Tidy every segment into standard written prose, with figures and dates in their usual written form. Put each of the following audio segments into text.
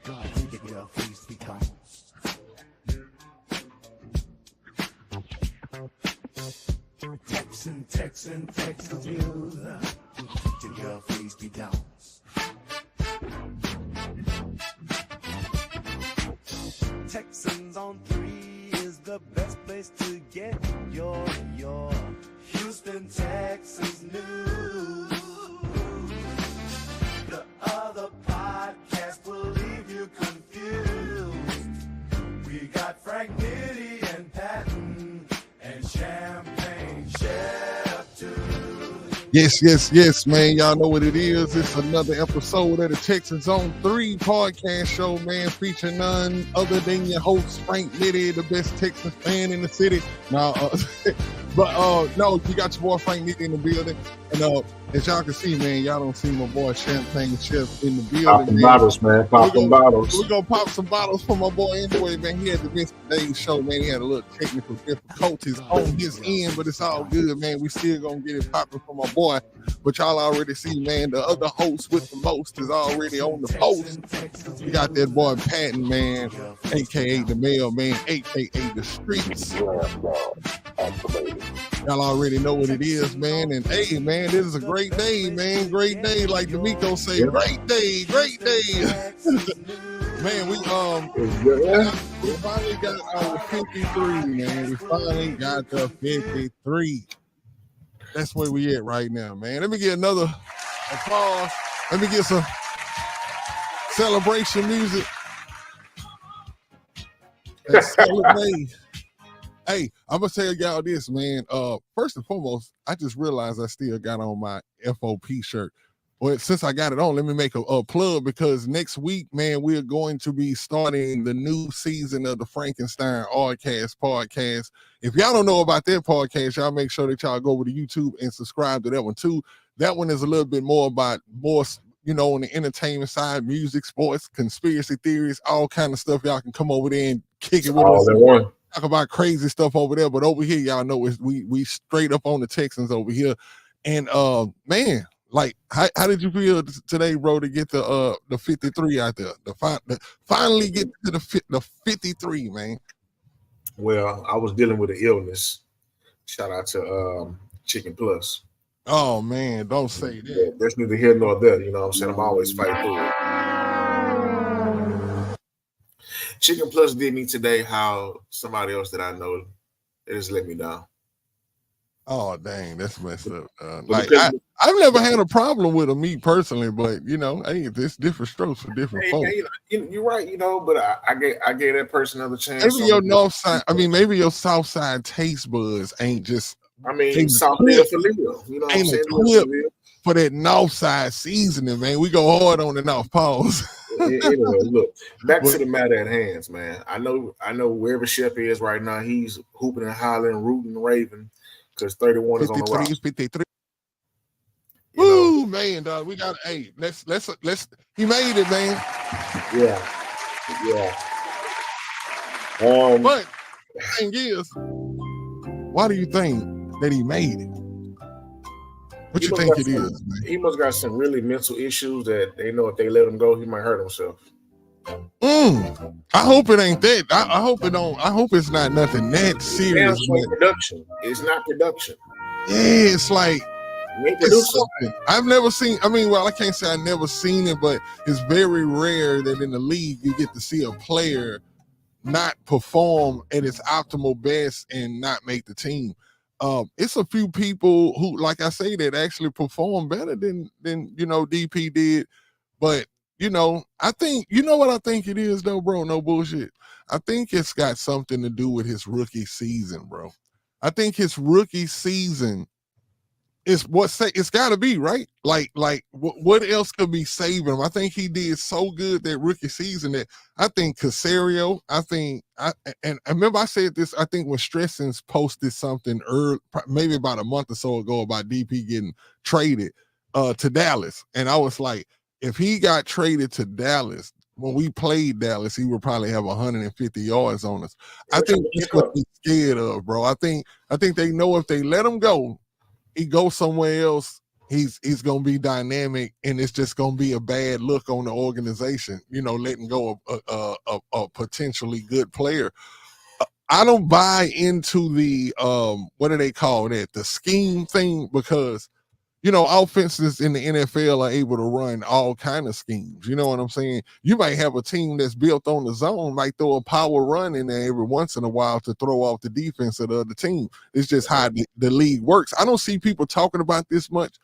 your face becomes. Texans, you. Till your face be down. Texans on 3 is the best place to get your Houston Texans news. The other podcast will leave you confused. We got Frank Nitty and Patton and Champagne Chef too. Yes, man. Y'all know what it is. It's another episode of the Texans on 3 podcast show, man, featuring none other than your host, Frank Nitty, the best Texans fan in the city. No, you got your boy Frank Nitty in the building. And as y'all can see, man, y'all don't see my boy Champagne Chef in the building. Pop some bottles, man. Pop some bottles. We're going to pop some bottles for my boy anyway, man. He had to miss today's show, man. He had a little technical difficulties on his end, but it's all good, man. We still going to get it popping for my boy. But y'all already see, man, the other host with the most is already on the post. We got that boy Patton, man, a.k.a. the mailman, a.k.a. the streets. Y'all already know what it is, man. And, hey, man, this is a great day, man. Great day. Like D'Amico say, great day. Man, we finally got our 53, man. We finally got the 53. That's where we at right now, man. Let me get another applause. Let me get some celebration music. Hey, I'm gonna tell y'all this, man. First and foremost, I just realized I still got on my FOP shirt. Well, since I got it on, let me make a plug, because next week, man, we're going to be starting the new season of the Frankenstein Oddcast podcast. If y'all don't know about that podcast, y'all make sure that y'all go over to YouTube and subscribe to that one too. That one is a little bit more about on the entertainment side, music, sports, conspiracy theories, all kind of stuff. Y'all can come over there and kick it with us. Talk about crazy stuff over there, but over here, y'all know we straight up on the Texans over here. And man, like, how did you feel today, bro, to get the 53 out there? Finally get to the 53, man. Well, I was dealing with an illness. Shout out to Chicken Plus. Oh man, don't say that. Yeah, there's neither here nor there. You know what I'm saying? I'm always fighting through it. Chicken Plus did me today how somebody else that I know, they just let me down. Oh dang, that's messed up. I've never had a problem with them, me personally, but hey, there's different strokes for different folks. You're right, but I gave that person another chance. Maybe your north side, maybe your south side taste buds ain't just. South Philly, ain't a clip for that north side seasoning, man. We go hard on the north. Pause. Anyway, look, back to the matter at hand, man. I know wherever Shep is right now, he's hooping and hollering, rooting and raving, because 31 is on the roster. 53. Woo, man, dog. We got let's he made it, man. Yeah. But the thing is, why do you think that he made it? What you think it is, man? He must got some really mental issues that they know if they let him go, he might hurt himself. I hope it ain't that. I hope it don't. I hope it's not nothing that serious. Production. It's not production. Yeah, it's like it's something I've never seen. I can't say I never seen it, but it's very rare that in the league you get to see a player not perform at its optimal best and not make the team. It's a few people who, like I say, that actually perform better than DP did. But I think what I think it is though, bro. No bullshit. I think it's got something to do with his rookie season, bro. I think his rookie season is it's got to be right. Like what else could be saving him? I think he did so good that rookie season that I think Casario. And I remember I said this. I think when Stressens posted something early, maybe about a month or so ago, about DP getting traded to Dallas, and I was like, if he got traded to Dallas, when we played Dallas, he would probably have 150 yards on us. I think that's what he's scared of, bro. I think they know if they let him go, he goes somewhere else, he's going to be dynamic, and it's just going to be a bad look on the organization, letting go of a potentially good player. I don't buy into the what do they call that? The scheme thing, because offenses in the NFL are able to run all kind of schemes. You know what I'm saying? You might have a team that's built on the zone, might throw a power run in there every once in a while to throw off the defense of the other team. It's just how the league works. I don't see people talking about this much.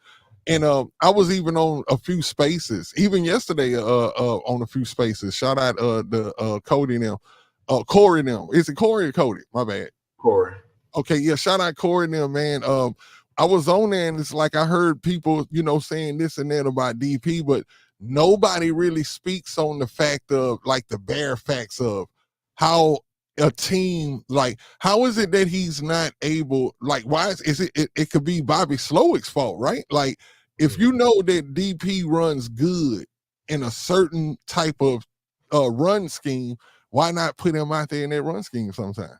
And I was even on a few spaces, even yesterday, on a few spaces. Shout out the Cody now. Corey now. Is it Corey or Cody? My bad. Corey. Okay, yeah, shout out Corey now, man. I was on there, and it's like I heard people, saying this and that about DP, but nobody really speaks on the fact of, like, the bare facts of how a team, like, how is it that he's not able, like, why is it could be Bobby Slowick's fault, right? Like, if you know that DP runs good in a certain type of run scheme, why not put him out there in that run scheme sometime?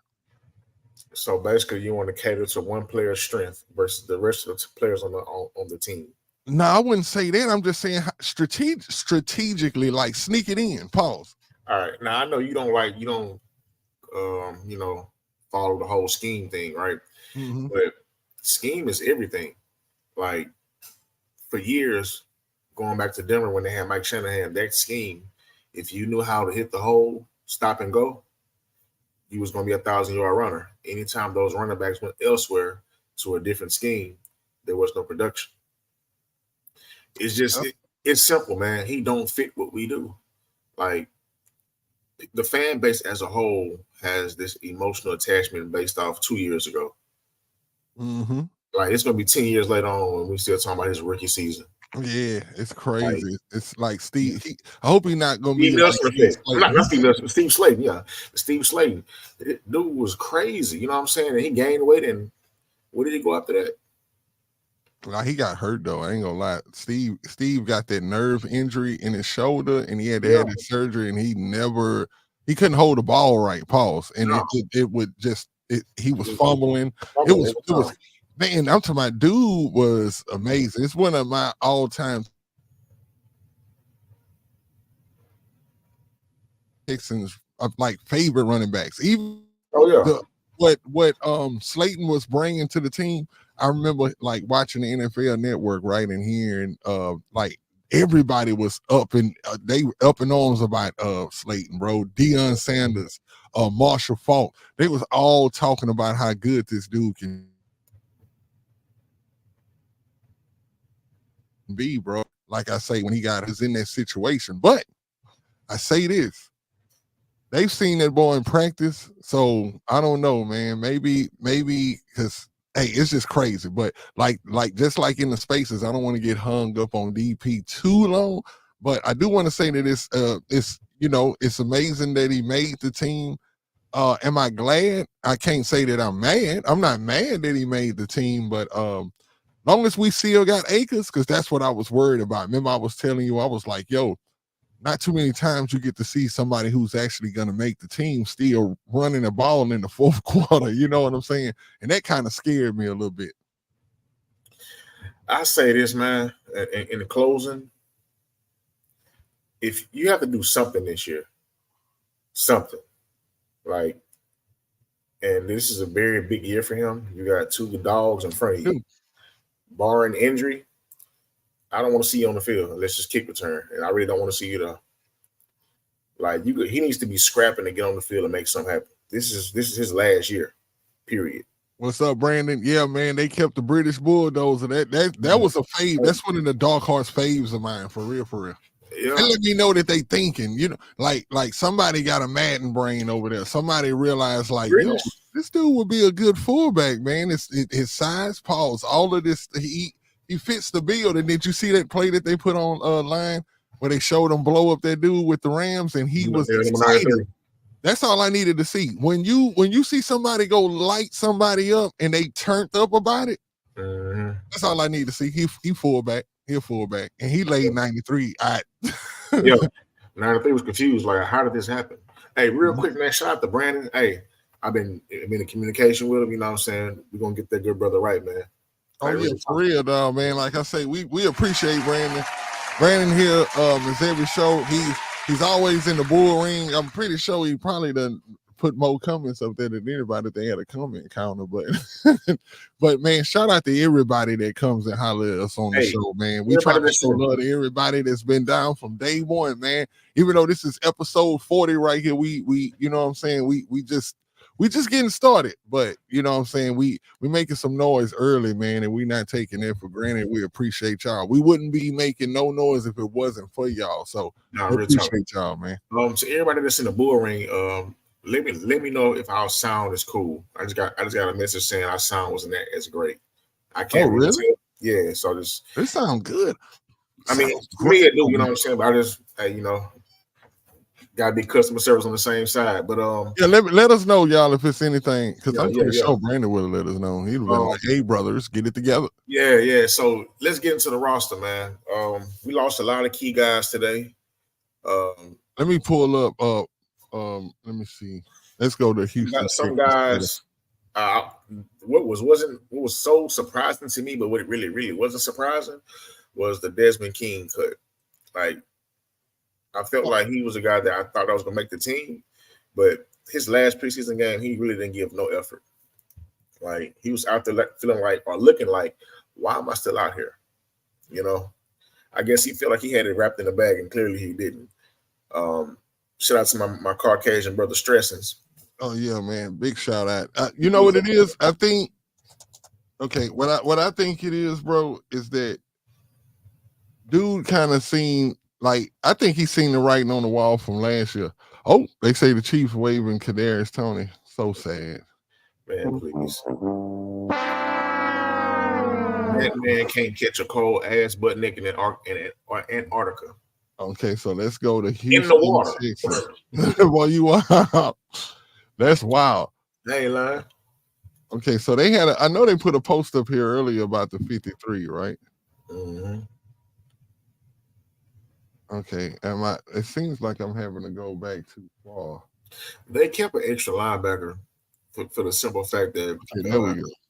So basically, you want to cater to one player's strength versus the rest of the players on the team. No, I wouldn't say that. I'm just saying strategically, like, sneak it in. Pause. All right. Now I know you don't follow the whole scheme thing, right? Mm-hmm. But scheme is everything. Like, for years, going back to Denver when they had Mike Shanahan, that scheme, if you knew how to hit the hole, stop and go, he was going to be a 1,000-yard runner. Anytime those running backs went elsewhere to a different scheme, there was no production. It's just, it's simple, man. He don't fit what we do. Like, the fan base as a whole has this emotional attachment based off 2 years ago. Mm-hmm. Like, it's going to be 10 years later on when we still talking about his rookie season. Yeah, it's crazy. Like, it's like Steve. I hope he's not going to be like Steve Slayton. Yeah, Steve Slayton. Dude was crazy. You know what I'm saying? And he gained weight, and where did he go after that? Like, he got hurt though. I ain't gonna lie. Steve got that nerve injury in his shoulder, and he had to have his surgery, and he couldn't hold the ball right. Pause. And it would just he was fumbling. It was. Man, I'm talking about, dude was amazing. It's one of my all-time Texans like favorite running backs. Even what Slayton was bringing to the team. I remember, like, watching the NFL Network, right, and hearing like everybody was they were up in arms about Slayton, bro. Deion Sanders, Marshall Faulk. They was all talking about how good this dude can be, bro. Like I say, when he got us in that situation. But I say this, they've seen that boy in practice, so I don't know, man. Maybe because, hey, it's just crazy. But like just like in the spaces, I don't want to get hung up on DP too long. But I do want to say that it's amazing that he made the team. Am I glad? I can't say that I'm mad. I'm not mad that he made the team, but long as we still got Akers, because that's what I was worried about. Remember, I was telling you, I was like, yo, not too many times you get to see somebody who's actually going to make the team still running the ball in the fourth quarter. You know what I'm saying? And that kind of scared me a little bit. I say this, man, in the closing, if you have to do something this year, something, like, and this is a very big year for him. You got two dogs in front of you. Barring injury, I don't want to see you on the field unless it's kick return, and I really don't want to see you there. Like, he needs to be scrapping to get on the field and make something happen. This is his last year, period. What's up, Brandon? Yeah, man, they kept the British Bulldozer. That was a fave. That's one of the dark horse faves of mine, for real. Yeah. They let me know that they thinking, like somebody got a Madden brain over there. Somebody realized, like, yo, this dude would be a good fullback, man. His size, pause, all of this. He fits the bill. And did you see that play that they put on line where they showed him blow up that dude with the Rams, and he was excited? That's all I needed to see. When you see somebody go light somebody up and they turned up about it, that's all I need to see. He fullback. He a fullback, and he laid 93. Yeah, 93 was confused. Like, how did this happen? Hey, real quick, man, shout out to Brandon. Hey, I've been in communication with him. You know what I'm saying? We're going to get that good brother right, man. Oh yeah, for real, dog, man. Like I say, we appreciate Brandon. Brandon here is every show. He's always in the bull ring. I'm pretty sure he probably done put more comments up there than anybody if they had a comment counter. But but man, shout out to everybody that comes and holler at us on the show, man. We try to show love to everybody that's been down from day one, man. Even though this is episode 40 right here, we you know what I'm saying, we just getting started, but you know what I'm saying, we making some noise early, man, and we not taking it for granted. We appreciate y'all. We wouldn't be making no noise if it wasn't for y'all. So we appreciate y'all, man. To everybody that's in the bull ring, let me know if our sound is cool. I just got a message saying our sound wasn't that as great. I can't really tell. Yeah, so it sounds good. I mean, me it do, you know what I'm saying? But I just gotta be customer service on the same side. But yeah, let us know, y'all, if it's anything, because I'm pretty sure Brandon would have let us know. He'd have been like, hey brothers, get it together. Yeah. So let's get into the roster, man. We lost a lot of key guys today. Let me pull up let me see. Let's go to Houston. Some guys what was so surprising to me, but what it really wasn't surprising was the Desmond King cut. Like, I felt like he was a guy that I thought I was gonna make the team, but his last preseason game, he really didn't give no effort. Like, he was out there feeling like, or looking like, why am I still out here? You know, I guess he felt like he had it wrapped in a bag, and clearly he didn't. Shout out to my Caucasian brother Stressings. Oh yeah, man, big shout out. You know what it is? I think. Okay, what I think it is, bro, is that dude kind of seen. Like, I think he's seen the writing on the wall from last year. Oh, they say the Chiefs waiving Kadarius Toney. So sad. Man, please. That man can't catch a cold ass butt naked in Antarctica. Okay, so let's go to Houston. In the water. Well, you are. That's wild. They ain't lying. Okay, so they had I know they put a post up here earlier about the 53, right? Mm-hmm. Okay, it seems like I'm having to go back too far. They kept an extra linebacker for the simple fact that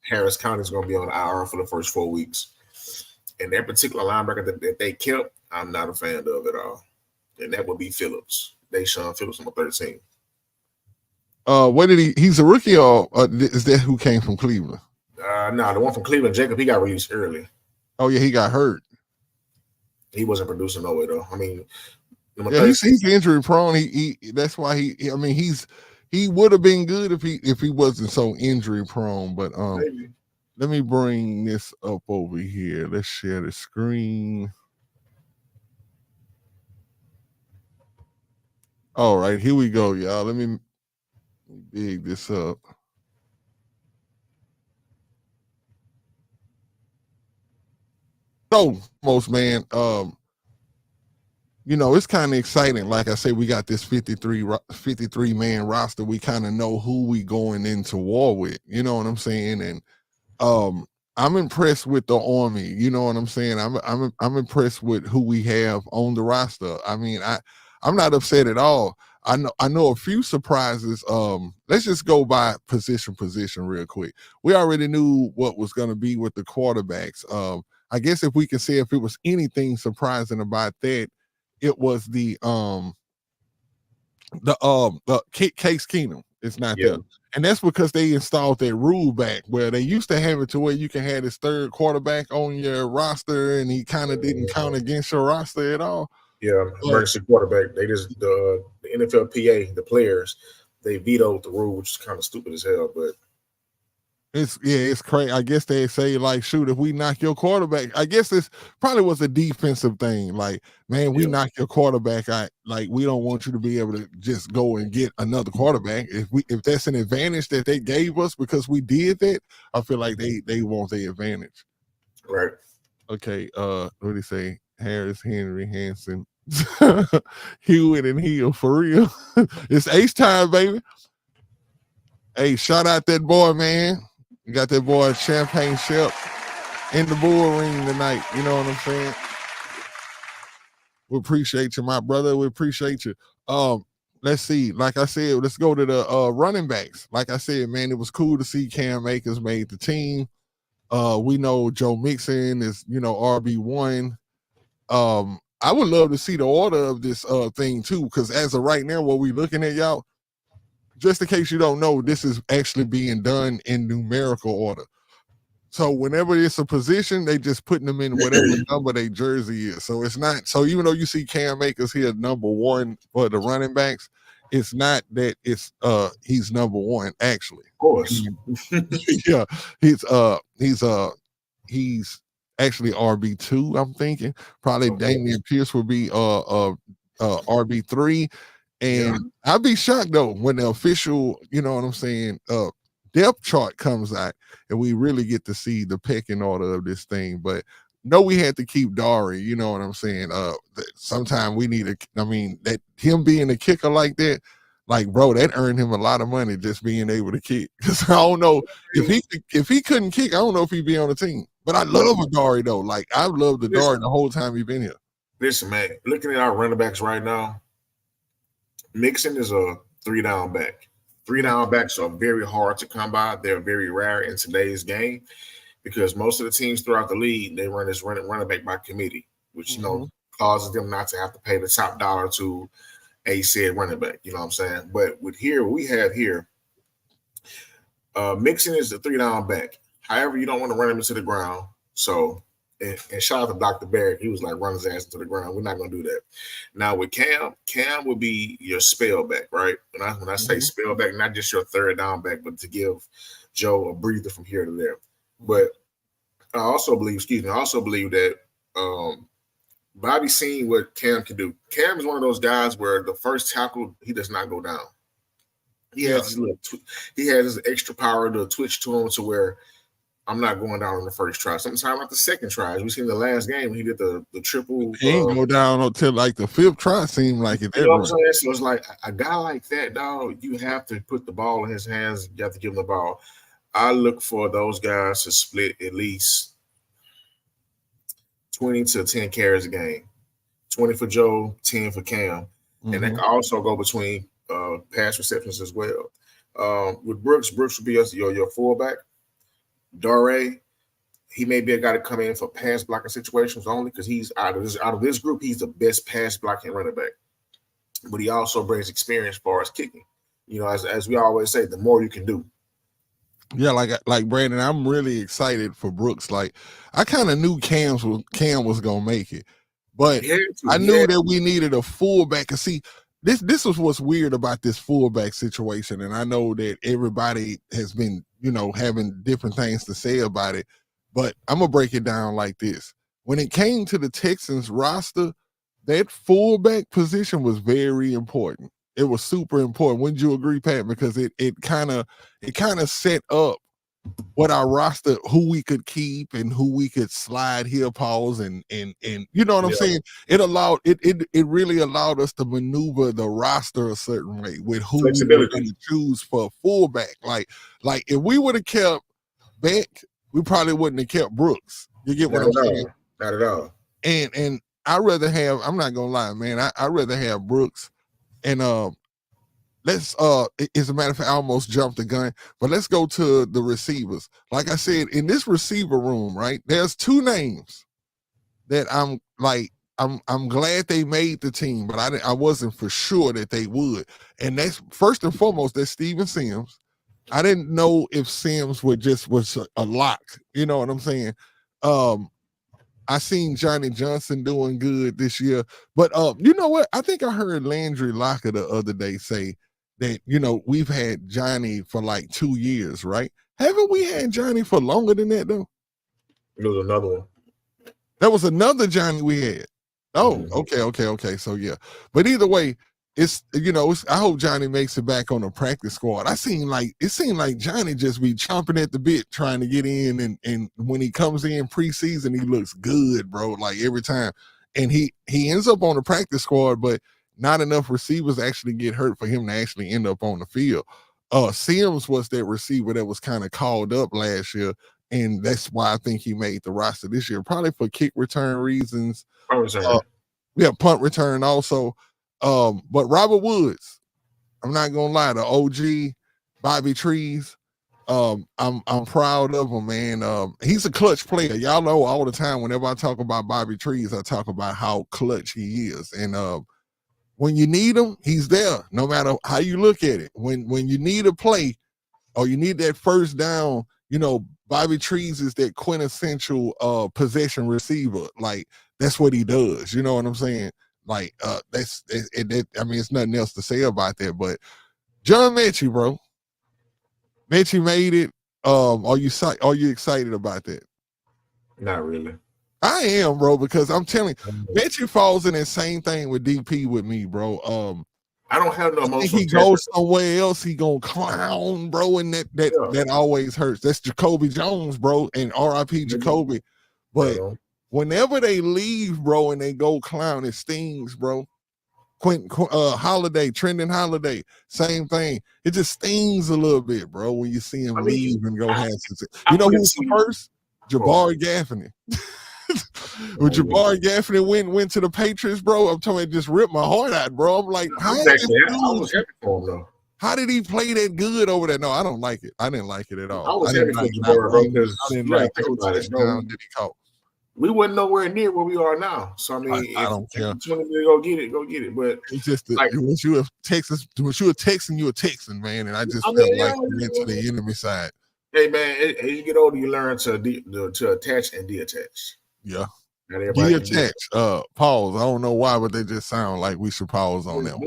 Harris County is going to be on the IR for the first 4 weeks. And that particular linebacker that they kept, I'm not a fan of at all. And that would be Phillips. Deshaun Phillips, number 13. What did he's a rookie, or is that who came from Cleveland? No, the one from Cleveland, Jacob, he got released early. Oh yeah, he got hurt. He wasn't producing no way though. I mean, he's injury prone. He that's why he would have been good if he wasn't so injury prone. But let me bring this up over here. Let's share the screen. All right, here we go, y'all. Let me dig this up. So, most man, it's kind of exciting. Like I say, we got this 53 man roster. We kind of know who we going into war with. You know what I'm saying? And I'm impressed with the Army. You know what I'm saying? I'm impressed with who we have on the roster. I mean, I'm not upset at all. I know a few surprises. Let's just go by position real quick. We already knew what was going to be with the quarterbacks. I guess if we can say if it was anything surprising about that, it was the Case Keenum. It's not there. And that's because they installed that rule back where they used to have it to where you can have this third quarterback on your roster and he kind of didn't count against your roster at all. Yeah, emergency quarterback. They just the NFLPA, the players, they vetoed the rule, which is kind of stupid as hell. But it's crazy. I guess they say, like, shoot, if we knock your quarterback, I guess this probably was a defensive thing. Like, man, we knock your quarterback out. Like, we don't want you to be able to just go and get another quarterback. If that's an advantage that they gave us because we did that, I feel like they want their advantage. Right. Okay. What do they say? Harris, Henry, Hanson, Hewitt, and Hill for real. It's ace time, baby. Hey, shout out that boy, man. You got that boy Champagne Shep in the bull ring tonight. You know what I'm saying? We appreciate you, my brother. We appreciate you. Let's see. Like I said, let's go to the running backs. Like I said, man, it was cool to see Cam Akers made the team. We know Joe Mixon is, RB1. I would love to see the order of this thing too, because as of right now, what we looking at, y'all, just in case you don't know, this is actually being done in numerical order. So whenever it's a position, they just putting them in whatever number their jersey is. So it's not, so even though you see Cam Akers here number 1 for the running backs, it's not that it's he's number 1 actually. Of course. Yeah, he's actually RB2, I'm thinking. Probably Damian Pierce would be RB3. And I'd be shocked though when the official, you know what I'm saying, depth chart comes out and we really get to see the pecking order of this thing. But no, we had to keep Dari, you know what I'm saying? Sometimes we need that him being a kicker like that, like, bro, that earned him a lot of money just being able to kick. Because I don't know if he couldn't kick, I don't know if he'd be on the team. But I love Adari though. Like, I've loved Adari the whole time he's been here. Listen, man, looking at our running backs right now, Mixon is a 3-down back. 3-down backs are very hard to come by. They're very rare in today's game because most of the teams throughout the league, they run this running back by committee, which, causes them not to have to pay the top dollar to a said running back. You know what I'm saying? But with here, we have here, Mixon is the 3-down back. However, you don't want to run him into the ground. So, and shout out to Dr. Barrett. He was like, run his ass into the ground. We're not going to do that. Now with Cam would be your spell back, right? When I say spell back, not just your 3rd down back, but to give Joe a breather from here to there. But I also believe that Bobby's seen what Cam can do. Cam is one of those guys where the first tackle, he does not go down. He has his extra power to twitch to him to where I'm not going down on the first try. Sometimes like the second try. As we seen the last game when he did the triple. He didn't go down until like the 5th try seemed like it. You know what I'm saying? So it's like a guy like that, dog, you have to put the ball in his hands. You have to give him the ball. I look for those guys to split at least 20 to 10 carries a game. 20 for Joe, 10 for Cam. And that can also go between pass receptions as well. With Brooks would be your fullback. Dare, he may be a guy to come in for pass blocking situations only because he's out of this group, he's the best pass blocking running back. But he also brings experience as far as kicking. You know, as we always say, the more you can do. Yeah, like Brandon, I'm really excited for Brooks. Like, I kind of knew Cam was gonna make it, but I knew that we needed a fullback. And see, this was what's weird about this fullback situation, and I know that everybody has been, having different things to say about it, but I'm gonna break it down like this. When it came to the Texans roster, that fullback position was very important. It was super important. Wouldn't you agree, Pat? Because it kind of set up what our roster, who we could keep and who we could slide here, pause, and you know what I'm saying? It really allowed us to maneuver the roster a certain way with who we were going to choose for fullback. Like if we would have kept Beck, we probably wouldn't have kept Brooks. You get what I'm saying? Not at all. And I'd rather have, I'm not gonna lie, man, I'd rather have Brooks. And let's as a matter of fact, I almost jumped the gun, but let's go to the receivers. Like I said, in this receiver room, right, there's 2 names that I'm glad they made the team, but I wasn't for sure that they would. And that's first and foremost, that's Steven Sims. I didn't know if Sims was a lock. You know what I'm saying? I seen Johnny Johnson doing good this year, but you know what? I think I heard Landry Locker the other day say that, we've had Johnny for like 2 years, right? Haven't we had Johnny for longer than that though? There was another one. That was another Johnny we had. Oh, okay. So yeah, but either way, it's I hope Johnny makes it back on the practice squad. It seemed like Johnny just be chomping at the bit trying to get in, and when he comes in preseason, he looks good, bro. Like every time, and he ends up on the practice squad, but not enough receivers actually get hurt for him to actually end up on the field. Sims was that receiver that was kind of called up last year, and that's why I think he made the roster this year, probably for kick return reasons. Punt return also. But Robert Woods, I'm not gonna lie, the OG, Bobby Trees, I'm proud of him, man. He's a clutch player. Y'all know all the time whenever I talk about Bobby Trees, I talk about how clutch he is. And when you need him, he's there, no matter how you look at it. When you need a play or you need that first down, Bobby Trees is that quintessential possession receiver. Like, that's what he does. You know what I'm saying? Like, I mean, it's nothing else to say about that. But John Mechie, bro. Mechie made it. Are you excited about that? Not really. I am, bro, because I'm telling you, Mechie falls in that same thing with DP with me, bro. I don't have no emotional. He goes somewhere else, he gonna clown, bro, and that always hurts. That's Jacoby Jones, bro, and R.I.P. Jacoby. But whenever they leave, bro, and they go clown, it stings, bro. Holiday, Trending Holiday, same thing. It just stings a little bit, bro, when you see him leave and go have success. You know who's the first? Jabari Gaffney. When Jabari Gaffney went to the Patriots, bro, I'm telling you, it just ripped my heart out, bro. I'm like, how did he play that good over there? No, I don't like it. I didn't like it at all. I was happy for Jabari, bro, because that he caught. We wasn't nowhere near where we are now. So I mean, I don't care. If you want to go get it. But it's just once you a Texan, you a Texan, man. And I just felt like you went to the enemy side. Hey man, as you get older, you learn to attach and detach. Yeah. Detach. Pause. I don't know why, but they just sound like we should pause on them.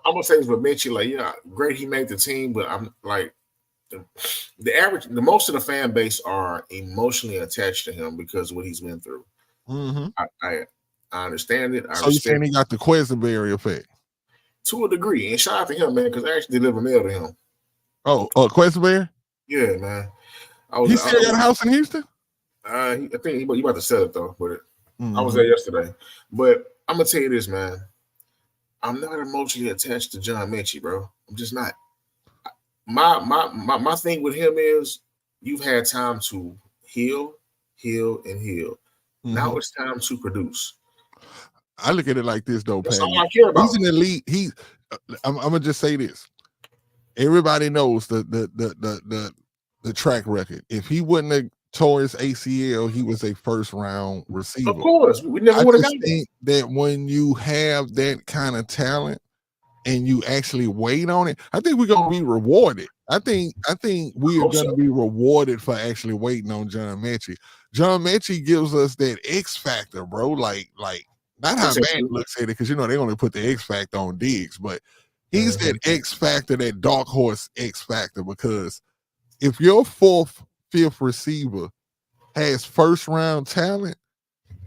I'm gonna say this with Mitchie, like, great he made the team, but I'm like the most of the fan base are emotionally attached to him because of what he's been through. Mm-hmm. I understand it. So you saying he got the Quisenberry effect? To a degree, and shout out to him, man, because I actually delivered mail to him. Oh, Quisenberry? Yeah, man. He still got a house in Houston? I think he about to sell it though, but I was there yesterday. But I'm gonna tell you this, man. I'm not emotionally attached to John Mechie, bro. I'm just not. My thing with him is you've had time to heal. Now it's time to produce. I look at it like this, though, That's Pat. all I care about. He's an elite. I'm gonna just say this. Everybody knows the track record. If he wouldn't have tore his ACL, he was a first round receiver. Of course, we never would have gotten think that when you have that kind of talent and you actually wait on it, I think we're gonna be rewarded. I think we are gonna be rewarded for actually waiting on John Mechie. John Mechie gives us that X factor, bro. Like not how man looks at it, because they only put the X factor on Diggs, but he's that X factor, that dark horse X factor, because if your fourth, fifth receiver has first round talent,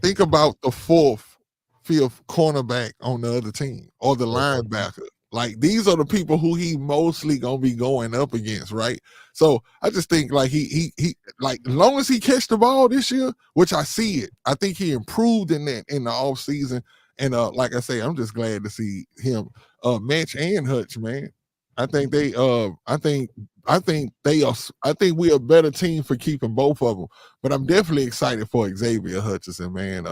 think about the fourth, fifth cornerback on the other team or the linebacker. Like, these are the people who he mostly gonna be going up against, right? So I just think like he like, as long as he catch the ball this year, which I see it, I think he improved in that in the offseason. And like I say, I'm just glad to see him Match and Hutch, man. I think they I think we're a better team for keeping both of them. But I'm definitely excited for Xavier Hutchinson, man.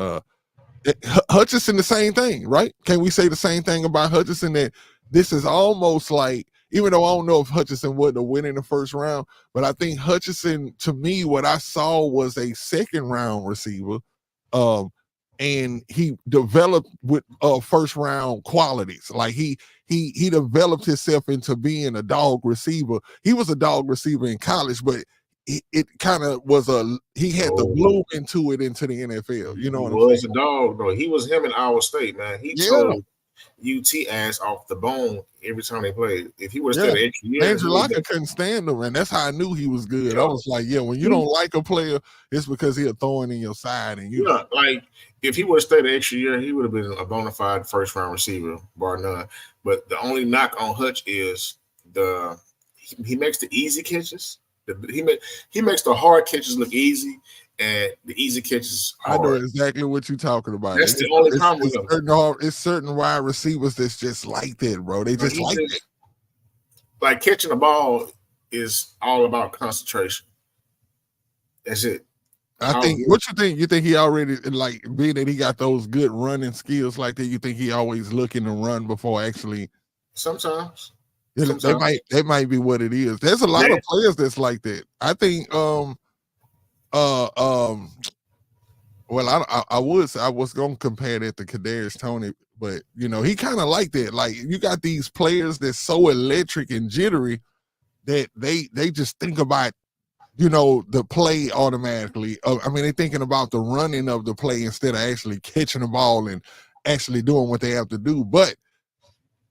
Hutchinson, the same thing, right? Can we say the same thing about Hutchinson, that this is almost like, even though I don't know if Hutchinson wouldn't have win in the first round, but I think Hutchinson, to me, what I saw was a second round receiver. And he developed with first round qualities. Like he developed himself into being a dog receiver. He was a dog receiver in college, but it kind of was he had to bloom into the NFL. You know what I'm saying? He was a dog, though. He was him in Iowa State, man. He told UT ass off the bone every time they played. If he would have stayed extra year, Andrew Locker couldn't stand him, and that's how I knew he was good. Yeah. I was like, when you don't like a player, it's because he's a thorn in your side. And like, if he would have stayed an extra year, he would have been a bona fide first round receiver, bar none. But the only knock on Hutch is he makes the easy catches. He makes the hard catches look easy, and the easy catches hard. I know exactly what you're talking about. That's the only problem with him. It's certain wide receivers that's just like that, bro. They just like it. Like, catching the ball is all about concentration. That's it. I think. What you think? You think he already, like, being that he got those good running skills like that? You think he always looking to run before actually? Sometimes. They might be what it is. There's a lot of players that's like that. I think well, I was gonna compare that to Kadarius Toney, but he kind of like that. Like you got these players that's so electric and jittery that they just think about the play automatically. I mean, they're thinking about the running of the play instead of actually catching the ball and actually doing what they have to do. But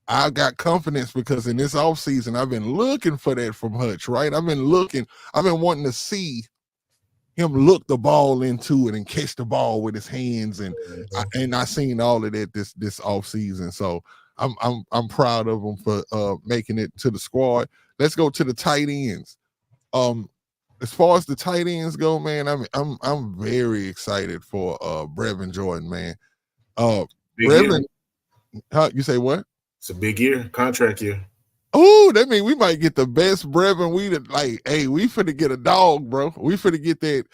I got confidence because in this offseason, I've been looking for that from Hutch, right? I've been wanting to see him look the ball into it and catch the ball with his hands, and I seen all of that this offseason. So I'm proud of him for making it to the squad. Let's go to the tight ends. As far as the tight ends go, man, I'm very excited for Brevin Jordan, man. Brevin, you say what? It's a big year, contract year. Oh, that means we might get the best Brevin. We finna get a dog, bro. We finna get that.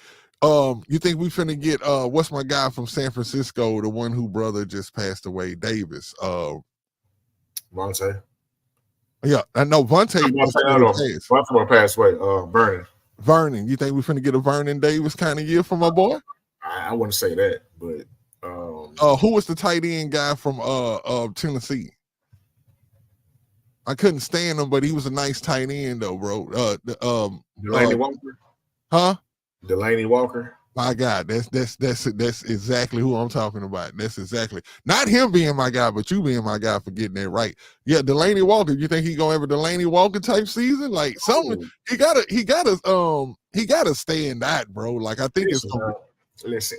You think we finna get what's my guy from San Francisco, the one who brother just passed away, Davis? Vontae. Yeah, I know Vontae passed away. Vernon. You think we finna get a Vernon Davis kind of year from my boy? I wouldn't say that, but who was the tight end guy from Tennessee? I couldn't stand him, but he was a nice tight end though, bro. Delaney Walker. Huh? Delaney Walker. My God, that's exactly who I'm talking about. That's exactly not him being my guy, but you being my guy for getting that right. Yeah, Delaney Walker. You think he gonna have a Delaney Walker type season? Like something he gotta stay in that, bro. Like I think listen,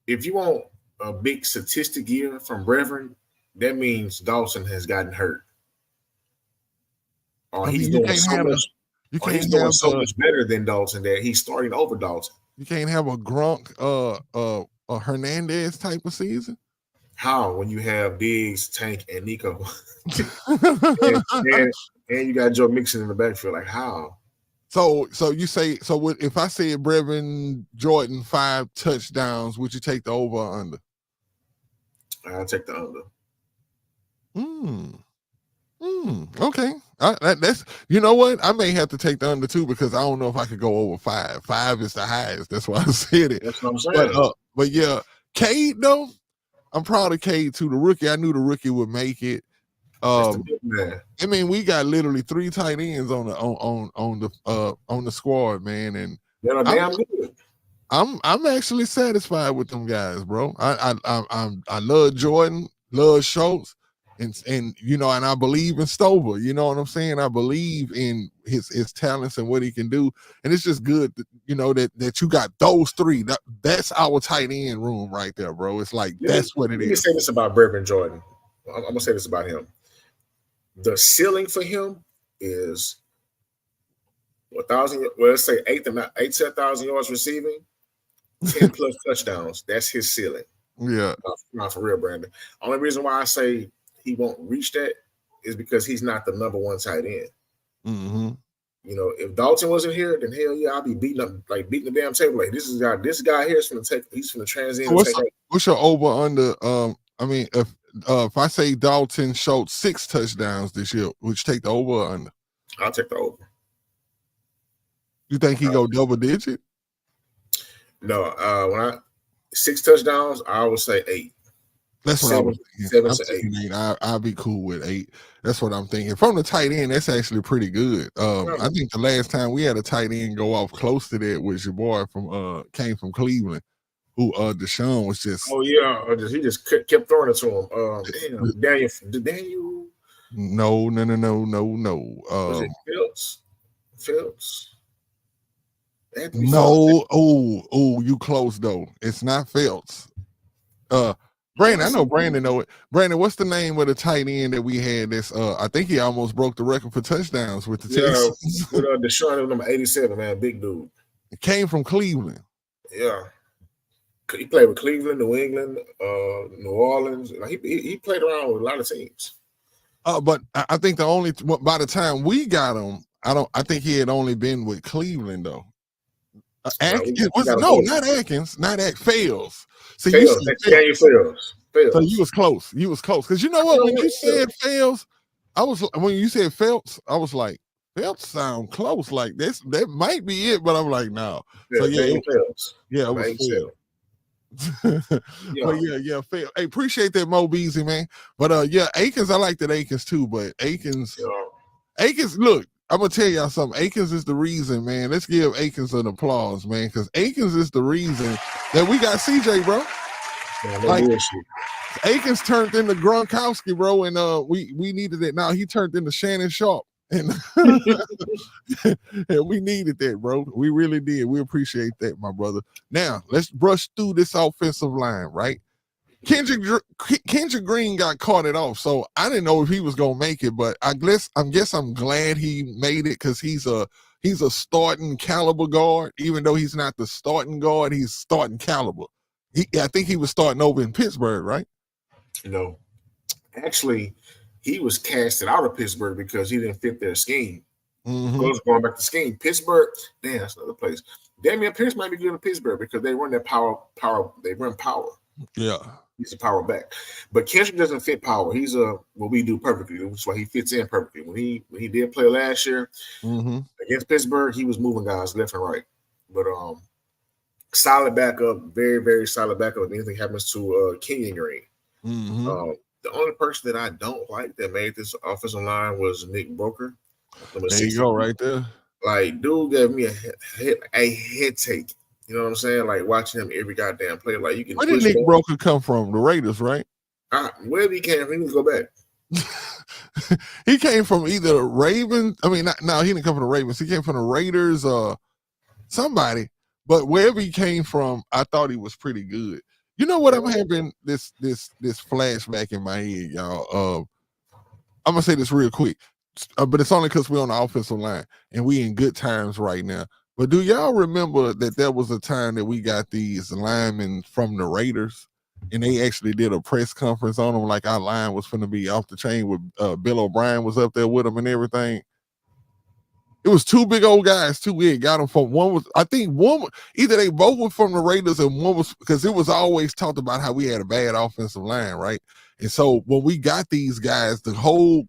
if you want a big statistic year from Brevin, that means Dawson has gotten hurt. He's doing so much better than Dalton that he's starting over Dalton. You can't have a Gronk, a Hernandez type of season. How when you have Diggs, Tank, and Nico, and you got Joe Mixon in the backfield? Like how? So you say if I said Brevin Jordan 5 touchdowns, would you take the over or under? I'll take the under. Okay. That's you know what? I may have to take the under too because I don't know if I could go over 5. 5 is the highest. That's why I said it. That's what I'm saying. But yeah, Cade though, I'm proud of Cade too. The rookie, I knew the rookie would make it. I mean, we got literally 3 tight ends on the squad, man, and they're damn good. I'm actually satisfied with them guys, bro. I love Jordan, love Schultz. And and I believe in Stover, you know what I'm saying? I believe in his talents and what he can do. And it's just good that, that you got those 3. That's our tight end room right there, bro. It's like that's what it is. Let me say this about Brevin Jordan. I'm gonna say this about him. The ceiling for him is 1,000. Well, let's say 8 to 10,000 yards receiving, 10 plus touchdowns. That's his ceiling. Yeah, not for real, Brandon. Only reason why I say he won't reach that is because he's not the number 1 tight end. Mm-hmm. If Dalton wasn't here, then hell yeah, I'll be beating the damn table. Like this guy here is going to take. He's going to transcend. What's your over under? I mean, if I say Dalton showed 6 touchdowns this year, would you take the over or under? I'll take the over. You think he go double digit? No, when 6 touchdowns, I would say 8. That's what 7, I was thinking. 7 to 8. I'll be cool with 8. That's what I'm thinking. From the tight end, that's actually pretty good. I think the last time we had a tight end go off close to that was your boy came from Cleveland, who Deshaun was just. Oh yeah, he just kept throwing it to him. Daniel. No. Was it Phillips? No. Oh, you close though. It's not Phelps. Brandon, I know Brandon know it. Brandon, what's the name of the tight end that we had? That's I think he almost broke the record for touchdowns with the Texans. With Deshaun, number 87, man, big dude. It came from Cleveland. Yeah, he played with Cleveland, New England, New Orleans. He played around with a lot of teams. But I think by the time we got him, I think he had only been with Cleveland though. Not Atkins, Fails. So Fails. So you was close. Because you know what? When you said Fails, I was when you said Phelps, I was like, Phelps sound close. Like this, that might be it, but I'm like, no. So Yeah, yeah, Daniel Phelps. yeah, it Number was 87. but Yeah. yeah, fail. Hey, appreciate that Mo Beasley, man. But yeah, Akins, I like that Akins too. But Akins, look, I'm gonna tell y'all something. Akins is the reason, man. Let's give Akins an applause, man, because Akins is the reason that we got CJ, bro. Man, no Like bullshit. Akins turned into Gronkowski, bro, and we needed it. Now he turned into Shannon Sharp. And, and we needed that, bro. We really did. We appreciate that, my brother. Now let's brush through this offensive line, right? Kendrick Green got caught it off, so I didn't know if he was gonna make it, but I'm glad he made it because he's a starting caliber guard. Even though he's not the starting guard, he's starting caliber. I think he was starting over in Pittsburgh, right? No, actually, he was casted out of Pittsburgh because he didn't fit their scheme. Going back to scheme, Pittsburgh, damn, that's another place. Damian Pierce might be good in Pittsburgh because they run that power. They run power. Yeah, he's a power back, but Kendrick doesn't fit power. He's what we do perfectly. That's why he fits in perfectly. When he did play last year against Pittsburgh, he was moving guys left and right. But solid backup, very very solid backup. If anything happens to Kenyon Green, the only person that I don't like that made this offensive line was Nick Broker. There you go, right there. Like, dude gave me a head take. You know what I'm saying? Like watching him every goddamn play. Like you can. Where did Nick Broker come from? The Raiders, right? Wherever he came from, he needs to go back. He came from either the Ravens. I mean, he didn't come from the Ravens. He came from the Raiders or somebody. But wherever he came from, I thought he was pretty good. You know what? I'm having this flashback in my head, y'all. I'm gonna say this real quick, but it's only because we're on the offensive line and we in good times right now. But do y'all remember that there was a time that we got these linemen from the Raiders and they actually did a press conference on them like our line was going to be off the chain with Bill O'Brien was up there with them and everything? It was two big old guys, too. We got them from either they both were from the Raiders and one was because it was always talked about how we had a bad offensive line, right? And so when we got these guys, the whole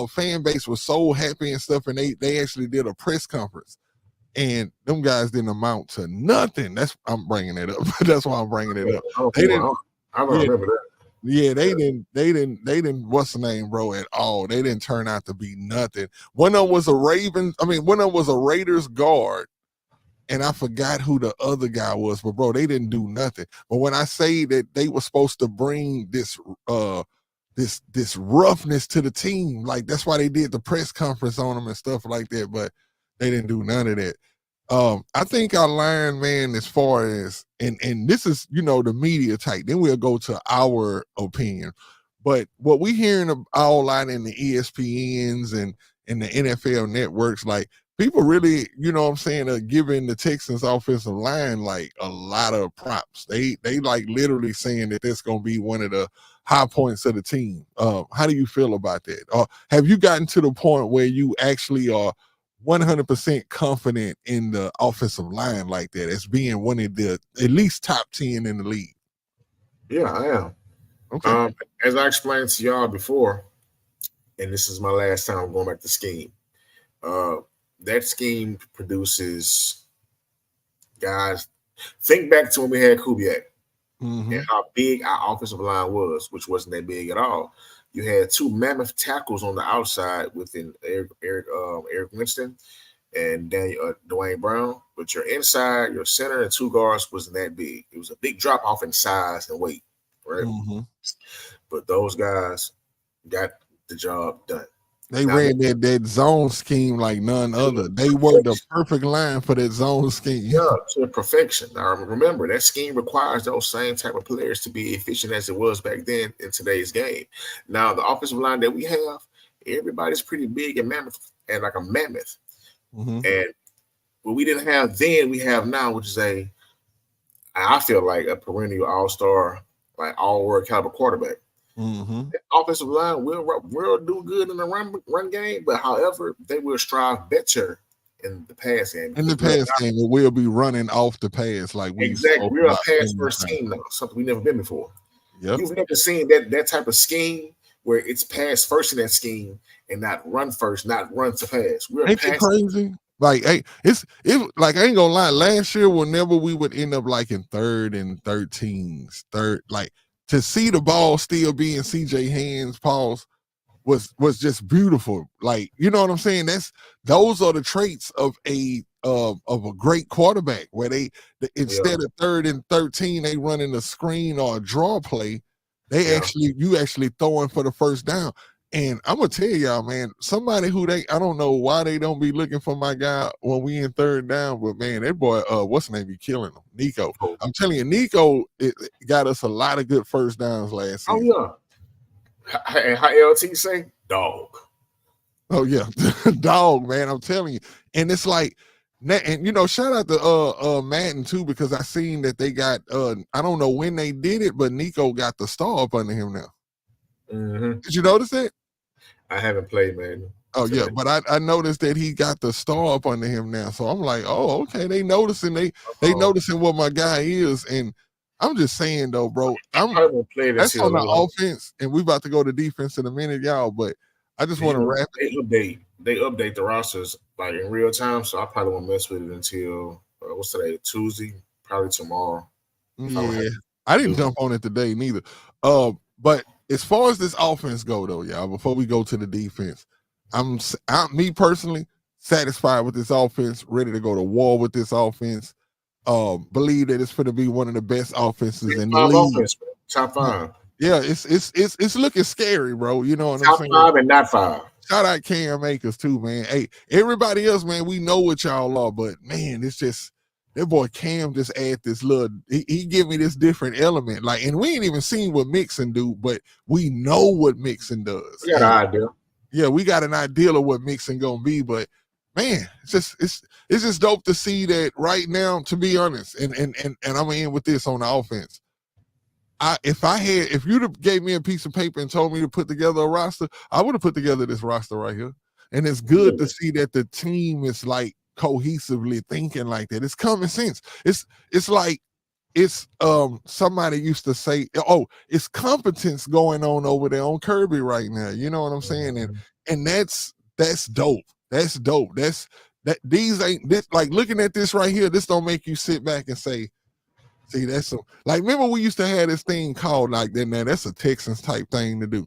fan base was so happy and stuff, and they actually did a press conference. And them guys didn't amount to nothing. I'm bringing it up. That's why I'm bringing it up. I remember that. Yeah, they didn't. What's the name, bro? At all. They didn't turn out to be nothing. One of them was a Raiders guard, and I forgot who the other guy was. But bro, they didn't do nothing. But when I say that they were supposed to bring this roughness to the team, like that's why they did the press conference on them and stuff like that. But they didn't do none of that. I think our line, man, as far as and this is, the media type, then we'll go to our opinion. But what we hearing all out in the ESPNs and the NFL networks, like people really, are giving the Texans offensive line like a lot of props. They like literally saying that that's gonna be one of the high points of the team. How do you feel about that? Have you gotten to the point where you actually are 100% confident in the offensive line like that as being one of the at least top 10 in the league? Yeah, I am. Okay. As I explained to y'all before, and this is my last time going back to scheme. That scheme produces guys. Think back to when we had Kubiak and how big our offensive line was, which wasn't that big at all. You had two mammoth tackles on the outside within Eric Winston and Dwayne Brown, but your inside, your center, and two guards wasn't that big. It was a big drop off in size and weight, right? But those guys got the job done. They ran that zone scheme like none other. They worked the perfect line for that zone scheme. Yeah, to perfection. Now, remember, that scheme requires those same type of players to be efficient as it was back then in today's game. Now, the offensive line that we have, everybody's pretty big and mammoth, and like a mammoth. And what we didn't have then, we have now, which is I feel like a perennial all-star, like all-world caliber quarterback. The offensive line will do good in the run game, but however, they will strive better in the pass game. In the pass game, we'll be running off the pass like we exactly. We're a pass first team now, something we've never been before. You've never seen that type of scheme where it's pass first in that scheme and not run first, not run to pass. We're Ain't it crazy? Like, hey, it's like I ain't gonna lie. Last year, whenever we would end up like in 3rd and 13s, like to see the ball still be in CJ hands, pause, was just beautiful. Like, you know what I'm saying? Those are the traits of a great quarterback, where instead of 3rd and 13, they running a screen or a draw play. You actually throwing for the first down. And I'm gonna tell y'all, man, somebody who I don't know why they don't be looking for my guy when we in 3rd down, but man, that boy, what's his name, be killing him, Nico. I'm telling you, Nico got us a lot of good first downs last season. Oh yeah. And how LT say? Dog. Oh yeah, dog, man. I'm telling you, and it's like, and you know, shout out to Madden too, because I seen that they got I don't know when they did it, but Nico got the star up under him now. Mm-hmm. Did you notice that? I haven't played, man. Oh yeah, but I noticed that he got the star up under him now, so I'm like, oh okay, they noticing noticing what my guy is, and I'm just saying though, bro, that's on the offense, and we about to go to defense in a minute, y'all. But I just want to wrap it. They update the rosters like in real time, so I probably won't mess with it until what's today? Tuesday, probably tomorrow. Yeah, I didn't jump on it today neither. But as far as this offense go though, y'all, before we go to the defense, I'm me personally satisfied with this offense, ready to go to war with this offense. Believe that it's going to be one of the best offenses in the league. Offense, top 5. Yeah, it's looking scary, bro. You know what top I'm saying? Top 5 and not 5. Shout out Cam Akers too, man. Hey, everybody else, man, we know what y'all are, but man, it's just that boy Cam just add this little. He give me this different element, like, and we ain't even seen what Mixon do, but we know what Mixon does. We got an idea. Yeah, we got an idea of what Mixon gonna be, but man, it's just dope to see that right now. To be honest, and I'm gonna end with this on the offense. If you'd have gave me a piece of paper and told me to put together a roster, I would have put together this roster right here. And it's good to see that the team is like cohesively thinking like that. It's common sense. It's like somebody used to say, oh, it's competence going on over there on Kirby right now. You know what I'm saying? And that's dope. That's dope. These ain't this, like looking at this right here, this don't make you sit back and say, see, that's like, remember we used to have this thing called like that. Now that's a Texans type thing to do.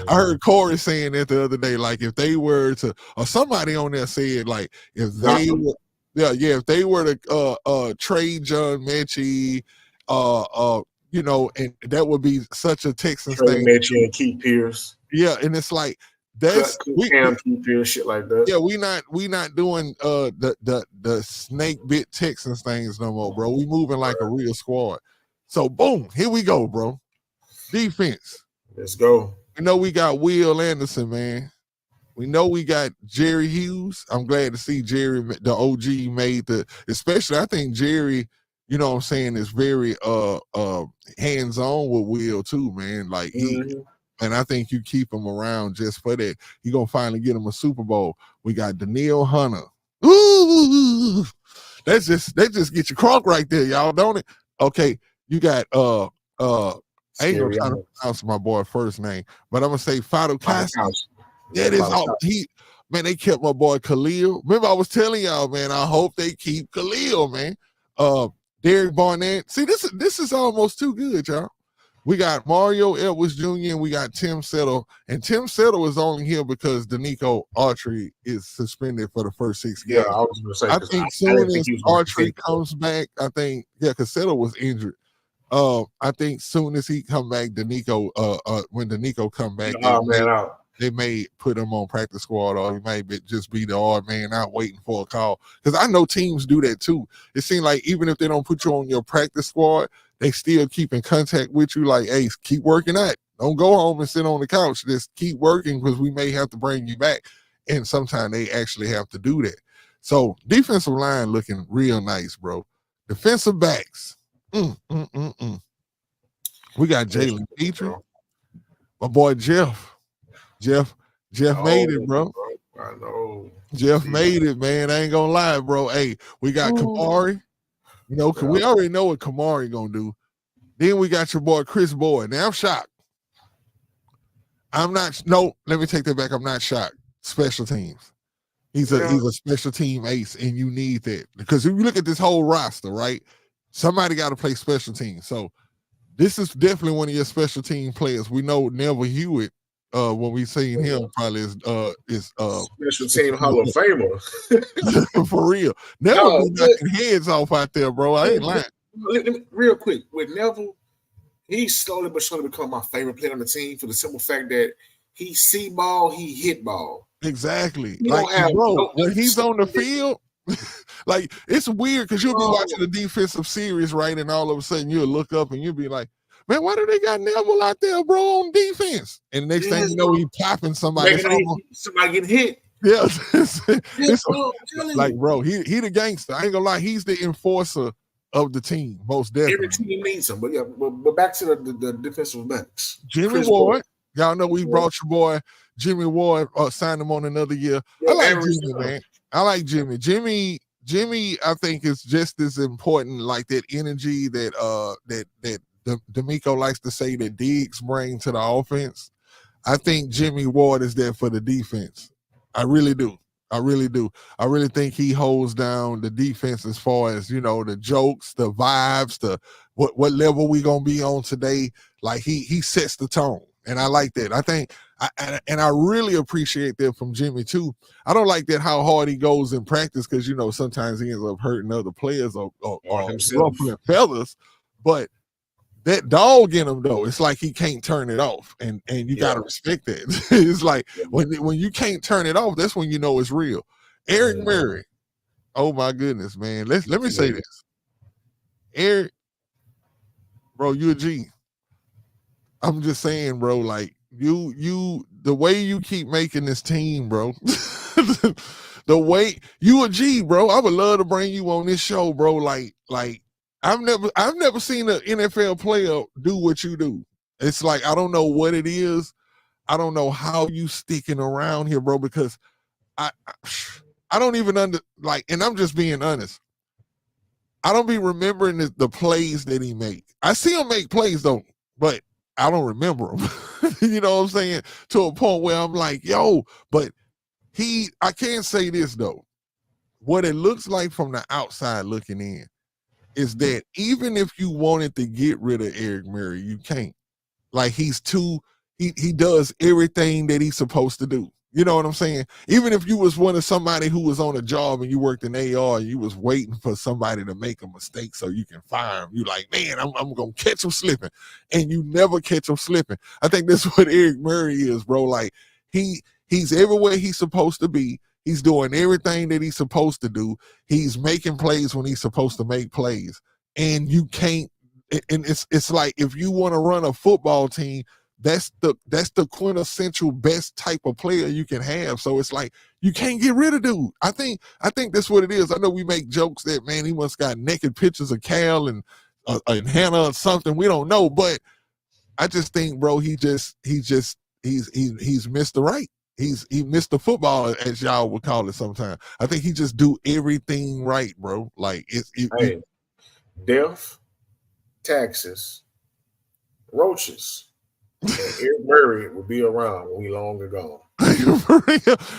I heard Corey saying that the other day, like if they were to, or somebody on there said, like if they were, if they were to trade John Mechie, you know, and that would be such a Texans thing. Mechie and Keith Pierce. Yeah, and it's like that's Keith Pierce, shit like that. Yeah, we not doing the snake bit Texans things no more, bro. We moving like a real squad. So boom, here we go, bro. Defense. Let's go. We know we got Will Anderson, man. We know we got Jerry Hughes. I'm glad to see Jerry, the OG, made especially I think Jerry, you know what I'm saying, is very hands-on with Will too, man. Like and I think you keep him around just for that. You're gonna finally get him a Super Bowl. We got Danielle Hunter. Ooh, that just get you crunk right there, y'all, don't it? Okay, you got I ain't gonna try to pronounce my boy first name, but I'm gonna say Fado Castro. That is all man, they kept my boy Khalil. Remember, I was telling y'all, man, I hope they keep Khalil, man. Derek Barnett. See, this is almost too good, y'all. We got Mario Edwards Jr. and we got Tim Settle. And Tim Settle is only here because Danico Autry is suspended for the first 6 games. Yeah, I was gonna say. I think soon as Autry comes back, I think because Settle was injured. I think soon as he come back, Danico, when Danico come back, they may put him on practice squad, or he may just be the odd man out waiting for a call. Because I know teams do that too. It seems like even if they don't put you on your practice squad, they still keep in contact with you. Like, hey, keep working out. Don't go home and sit on the couch. Just keep working because we may have to bring you back. And sometimes they actually have to do that. So defensive line looking real nice, bro. Defensive backs. We got Jalen Petrie. My boy Jeff. Jeff made it, bro. I know. Jeff made it, man. I ain't gonna lie, bro. Hey, we got Kamari. You know, we already know what Kamari gonna do. Then we got your boy Chris Boyd. Now I'm shocked. I'm not. No, let me take that back. I'm not shocked. Special teams. He's a special team ace, and you need that because if you look at this whole roster, right? Somebody got to play special teams. So this is definitely one of your special team players. We know Neville Hewitt. When we seen him, probably is special team Hall of Famer for real. Neville be knocking heads off out there, bro. I ain't lying. Real quick with Neville, he slowly but surely become my favorite player on the team for the simple fact that he see ball, he hit ball. Exactly. Like, bro, when he's on the field, like it's weird because you'll be watching the defensive series, right? And all of a sudden you'll look up and you'll be like, man, why do they got Neville out there, bro, on defense? And the next thing you know, he popping somebody. Somebody getting hit. Yeah. Like, bro, he the gangster. I ain't gonna lie, he's the enforcer of the team, most definitely. Every team needs him. But yeah, but back to the defensive backs. Jimmy Ward. Y'all know we brought your boy Jimmy Ward, signed him on another year. I like Jimmy, man. I like Jimmy. Jimmy, I think is just as important, like that energy that D'Amico likes to say that Diggs bring to the offense. I think Jimmy Ward is there for the defense. I really do. I really think he holds down the defense as far as, you know, the jokes, the vibes, the what level we gonna be on today. Like he sets the tone. And I like that. I think, I really appreciate that from Jimmy too. I don't like that how hard he goes in practice because, you know, sometimes he ends up hurting other players or ruffling feathers. But that dog in him, though, it's like he can't turn it off, and you gotta respect that. It's like when you can't turn it off, that's when you know it's real. Eric Murray, oh my goodness, man. Let me say this, Eric, bro, you a G. I'm just saying, bro, like you the way you keep making this team, bro. The way you a G, bro. I would love to bring you on this show, bro. Like I've never seen an NFL player do what you do. It's like I don't know what it is. I don't know how you sticking around here, bro, because I don't even and I'm just being honest. I don't be remembering the plays that he make. I see him make plays though, but I don't remember him. You know what I'm saying? To a point where I'm like, yo, but I can't say this though. What it looks like from the outside looking in is that even if you wanted to get rid of Eric Murray, you can't. Like he does everything that he's supposed to do. You know what I'm saying? Even if you was one of somebody who was on a job and you worked in AR and you was waiting for somebody to make a mistake so you can fire him, you like, man, I'm going to catch him slipping. And you never catch him slipping. I think that's what Eric Murray is, bro. Like he's everywhere he's supposed to be. He's doing everything that he's supposed to do. He's making plays when he's supposed to make plays. And you can't, and it's like if you want to run a football team, that's the quintessential best type of player you can have. So it's like you can't get rid of dude. I think that's what it is. I know we make jokes that, man, he must got naked pictures of Cal and Hannah or something. We don't know, but I just think, bro, he's missed the right. He missed the football, as y'all would call it sometimes. I think he just do everything right, bro. Like death, taxes, roaches. And Eric Murray will be around when we long ago.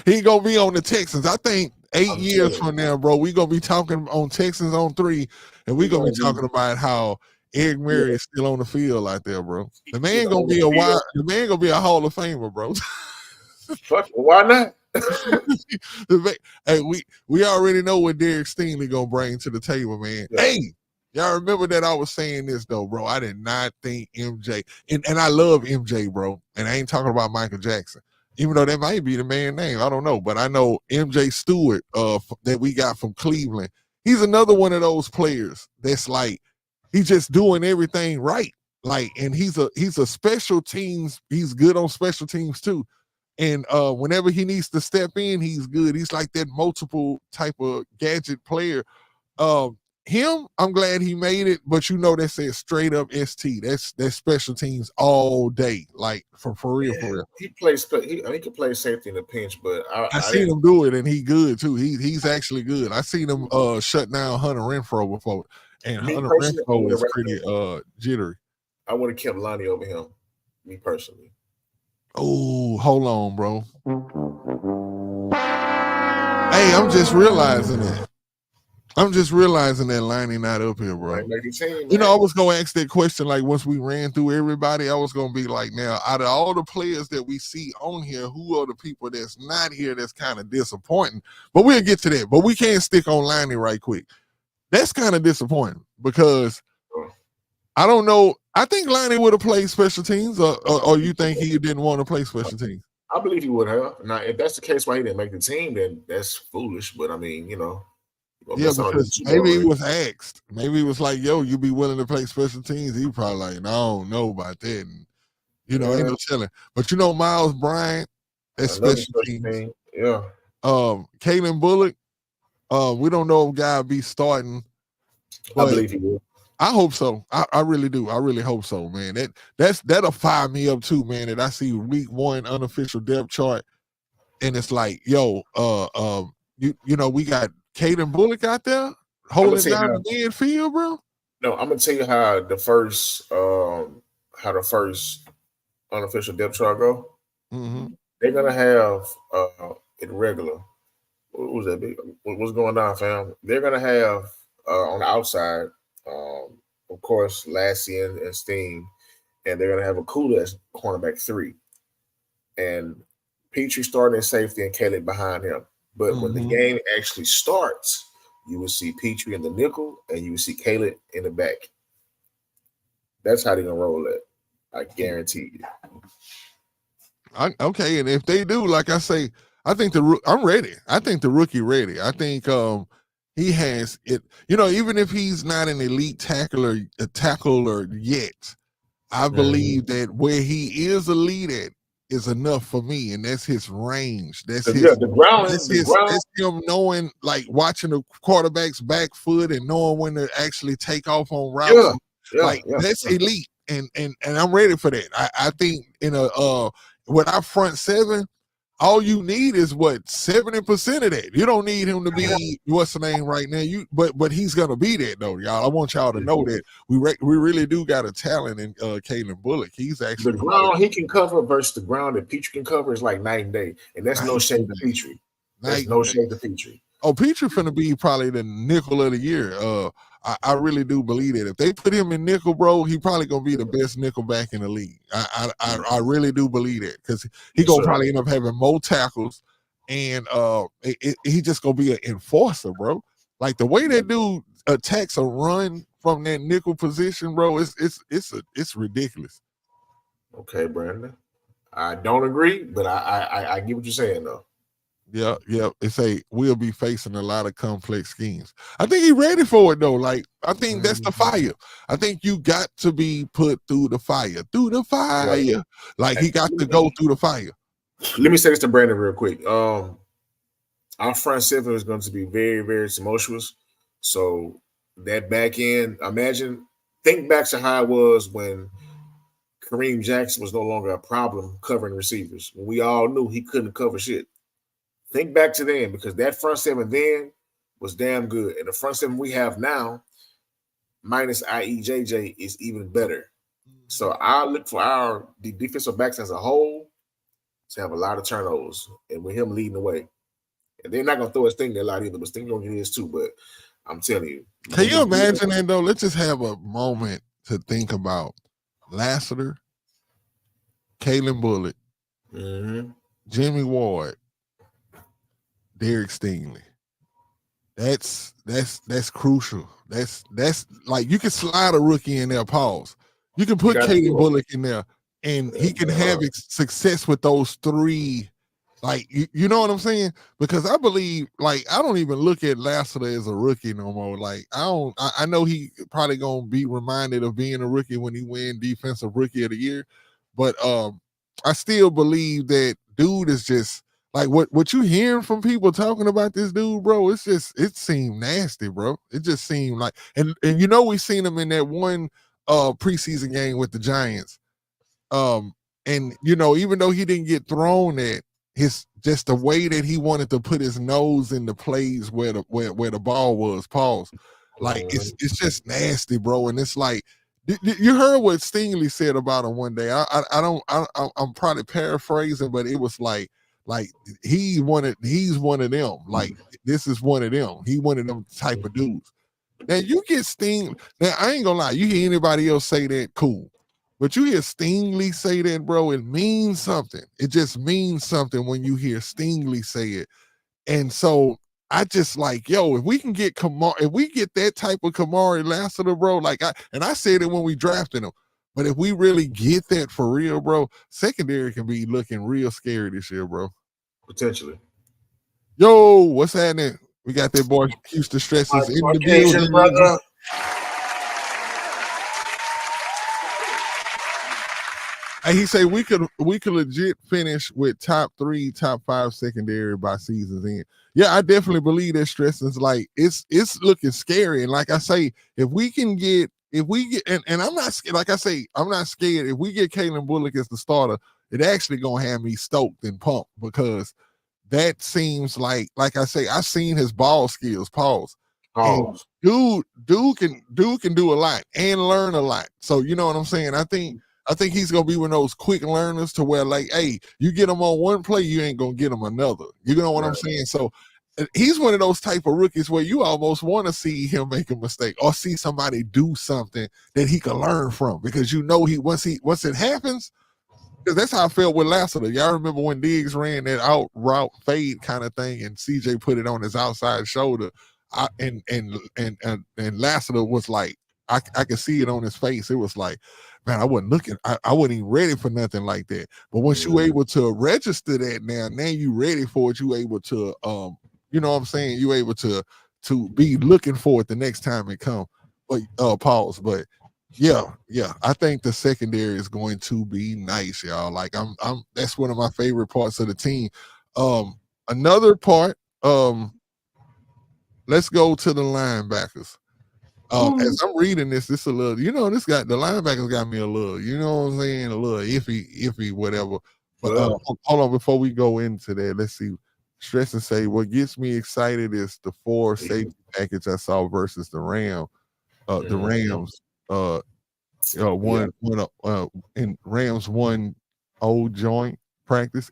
He gonna be on the Texans. I think 8 years from now, bro, we gonna be talking on Texans on 3, and we gonna be talking about how Eric Murray is still on the field out there, bro. The man gonna be a Hall of Famer, bro. Fuck, why not? Hey, we already know what Derek Stingley gonna bring to the table, man. Yeah. Hey, y'all remember that I was saying this though, bro. I did not think MJ, and I love MJ, bro. And I ain't talking about Michael Jackson, even though that might be the man's name. I don't know, but I know MJ Stewart that we got from Cleveland. He's another one of those players that's like he's just doing everything right. Like, and he's a special teams. He's good on special teams too. And whenever he needs to step in, he's good. He's like that multiple type of gadget player. Him, I'm glad he made it, but you know that says straight up ST. That's special teams all day, like for real, for real. He plays. He can play safety in a pinch, but I seen him do it, and he good too. He's actually good. I seen him shut down Hunter Renfrow before, and Hunter Renfrow is pretty jittery. I would have kept Lonnie over him, me personally. Oh, hold on, bro. Hey, I'm just realizing that. I'm just realizing that Liney not up here, bro. Like the team, You know, I man. was gonna ask that question like once we ran through everybody, I was gonna be like, now, out of all the players that we see on here, who are the people that's not here that's kind of disappointing? But we'll get to that. But we can't stick on Liney right quick. That's kind of disappointing because I don't know. I think Liney would have played special teams, or you think he didn't want to play special teams? I believe he would have. Now, if that's the case why he didn't make the team, then that's foolish. But I mean, you know, Yeah, because maybe he was asked. Maybe he was like, yo, you be willing to play special teams? He probably like, no, I don't know about that. And, you know, ain't no telling. But you know, Miles Bryant at special teams. Yeah. Kalen Bullock, we don't know if guy be starting. I believe he will. I hope so. I really do. I really hope so, man. That'll fire me up too, man. That I see week 1 unofficial depth chart, and it's like, yo, you know, we got Caden Bullock out there holding down the midfield, bro. No, I'm gonna tell you how the first unofficial depth chart go. Mm-hmm. They're gonna have it regular. What was that big? What's going on, fam? They're gonna have on the outside, of course, Lassie and Steen, and they're gonna have a Kula as cornerback 3, and Petrie starting at safety and Caleb behind him. But when the game actually starts, you will see Petrie in the nickel and you will see Caleb in the back. That's how they're gonna roll it. I guarantee you. Okay, and if they do, like I say, I think I'm ready. I think the rookie ready. I think he has it. You know, even if he's not an elite tackler yet, I believe that where he is elite at is enough for me, and that's his range. That's his the ground. That's him knowing, like watching the quarterback's back foot and knowing when to actually take off on routes. That's elite, and I'm ready for that. I think in a with our front 7, all you need is 70% of that. You don't need him to be what's the name right now. But he's gonna be that though, y'all. I want y'all to know that we really do got a talent in Kalen Bullock. He's actually the ground he can cover versus the ground that Petrie can cover is like night and day, and that's no shade to Petrie. That's no shade to Petrie. Oh, Petrie finna be probably the nickel of the year. I really do believe that if they put him in nickel, bro, he probably gonna be the best nickel back in the league. I really do believe that because he gonna probably end up having more tackles, and he just gonna be an enforcer, bro. Like the way that dude attacks a run from that nickel position, bro, it's ridiculous. Okay, Brandon, I don't agree, but I get what you're saying though. Yeah. We'll be facing a lot of complex schemes. I think he's ready for it though. Like I think that's the fire. I think you got to be put through the fire. Right. Like he got to go through the fire. Let me say this to Brandon real quick. Our front 7 is going to be very, very tumultuous. So that back end, think back to how it was when Kareem Jackson was no longer a problem covering receivers. When we all knew he couldn't cover shit. Think back to then because that front 7 then was damn good. And the front 7 we have now, minus IEJJ, is even better. So I look for our defensive backs as a whole to have a lot of turnovers. And with him leading the way. And they're not going to throw his thing there a lot either, but Sting going to get his too. But I'm telling you. Can you imagine that though? Let's just have a moment to think about Lassiter, Kalen Bullock, Jimmy Ward, Derek Stingley. That's crucial. That's like you can slide a rookie in there, pause. You can put Kalen Bullock in there, and he can have success with those 3. Like you know what I'm saying? Because I believe, like, I don't even look at Lassiter as a rookie no more. Like I know he probably gonna be reminded of being a rookie when he win Defensive Rookie of the Year, but I still believe that dude is just. Like what you hearing from people talking about this dude, bro, it seemed nasty, bro. It just seemed like, and you know, we seen him in that one preseason game with the Giants. And you know, even though he didn't get thrown at, just the way that he wanted to put his nose in the plays where the ball was, pause. Like it's just nasty, bro. And it's like You heard what Stingley said about him one day. I'm probably paraphrasing, but it was like he's one of them. Like this is one of them. He one of them type of dudes. Now you get Sting. Now I ain't gonna lie. You hear anybody else say that, cool. But you hear Stingley say that, bro, it means something. It just means something when you hear Stingley say it. And so I just like, yo, if we can get if we get that type of Kamari Lassiter, bro, like I said it when we drafted him. But if we really get that for real, bro, secondary can be looking real scary this year, bro. Potentially. Yo, what's happening? We got that boy Houston Stresses in the building, brother. And he say we could legit finish with top 3, top 5 secondary by season's end. Yeah, I definitely believe that Stressing's like it's looking scary. And like I say, if we get and I'm not like I say, I'm not scared. If we get Kalen Bullock as the starter, it actually gonna have me stoked and pumped because that seems like I say, I've seen his ball skills. Pause. Dude can do a lot and learn a lot. So you know what I'm saying? I think he's gonna be one of those quick learners to where, like, hey, you get him on one play, you ain't gonna get him another. You know what I'm saying? So he's one of those type of rookies where you almost want to see him make a mistake or see somebody do something that he can learn from, because you know once it happens. Because that's how I felt with Lassiter. Y'all remember when Diggs ran that out route fade kind of thing, and CJ put it on his outside shoulder, and Lassiter was like, I could see it on his face. It was like, man, I wasn't looking. I wasn't even ready for nothing like that. But once you able to register that now you ready for it. You able to, you know what I'm saying? You able to be looking for it the next time it come. But pause. But yeah. I think the secondary is going to be nice, y'all. Like I'm that's one of my favorite parts of the team. Another part, let's go to the linebackers. As I'm reading this a little, you know, the linebackers got me a little, you know what I'm saying, a little iffy, whatever. But hold on, before we go into that, let's see. Stress and say what gets me excited is the 4 safety package I saw versus the Rams. In Rams 1 joint practice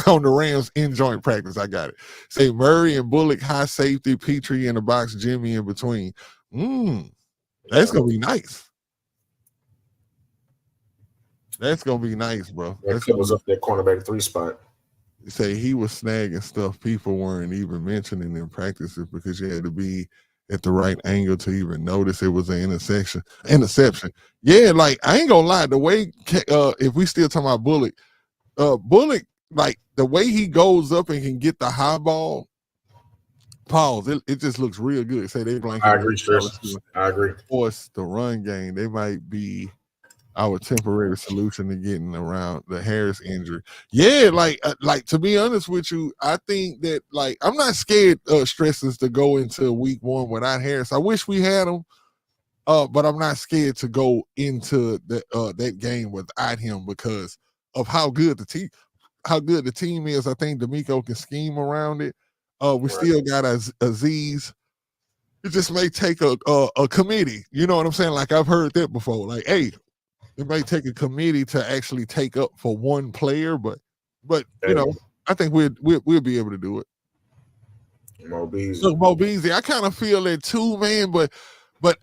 on the Rams in joint practice. I got it. Say Murray and Bullock high safety, Petrie in the box, Jimmy in between. That's gonna be nice. That's gonna be nice, bro. That covers up that cornerback 3 spot. Say he was snagging stuff people weren't even mentioning in practices because you had to be at the right angle to even notice it was an interception. Yeah, like I ain't gonna lie, the way if we still talking about Bullock, like the way he goes up and can get the high ball, pause. It just looks real good. Say they blanket. I agree, Stress. I agree. Force the run game. They might be our temporary solution to getting around the Harris injury. Yeah, like to be honest with you, I think that like I'm not scared Stresses to go into week 1 without Harris. I wish we had him, but I'm not scared to go into that game without him because of how good the team is. I think D'Amico can scheme around it. We still got Aziz. It just may take a committee. You know what I'm saying? Like I've heard that before. Like, hey, it may take a committee to actually take up for one player, but you know, I think we'll be able to do it. Mo Beasley. Look, Mo Beasley, I kind of feel it too, man. But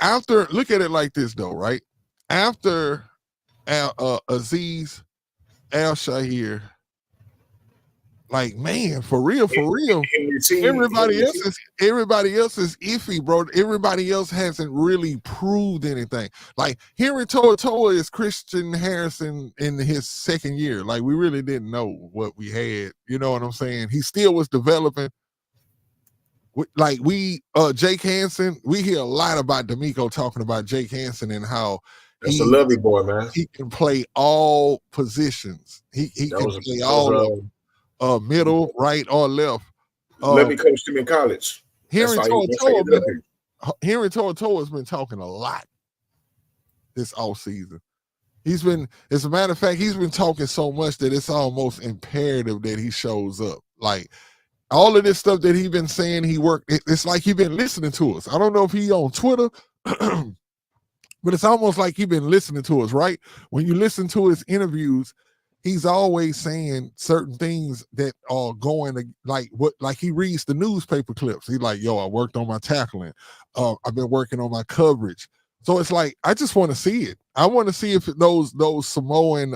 after, look at it like this though, right? After Aziz, Al Shahir, like, man, for real, everybody else is iffy, bro. Everybody else hasn't really proved anything. Like Henry Toa is Christian Harrison in his second year. Like we really didn't know what we had. You know what I'm saying? He still was developing. Like Jake Hansen, we hear a lot about D'Amico talking about Jake Hansen and how that's a lovely boy, man. He can play all positions. He can play all of them. Middle, right, or left. Let me coach him in college. Henry Toa has been talking a lot this offseason. He's been, as a matter of fact, he's been talking so much that it's almost imperative that he shows up. Like all of this stuff that he's been saying, it's like he's been listening to us. I don't know if he on Twitter But it's almost like he's been listening to us, right? When you listen to his interviews, he's always saying certain things that are going like he reads the newspaper clips. He's like, yo, I worked on my tackling. I've been working on my coverage. So it's like, I just want to see it. I want to see if those Samoan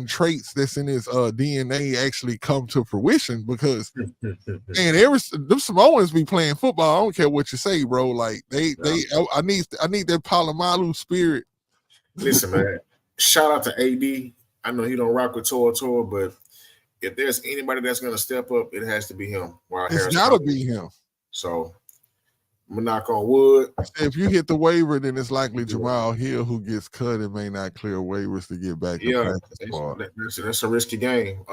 traits that's in his DNA actually come to fruition, because man, them Samoans be playing football. I don't care what you say, bro. Like I need that Palomalu spirit. Listen, man. Shout out to AD. I know he don't rock with Tor, but if there's anybody that's gonna step up, it has to be him. It's gotta be him. So I'm gonna knock on wood. If you hit the waiver, then it's likely Jamal Hill who gets cut and may not clear waivers to get back. Yeah, that's a risky game.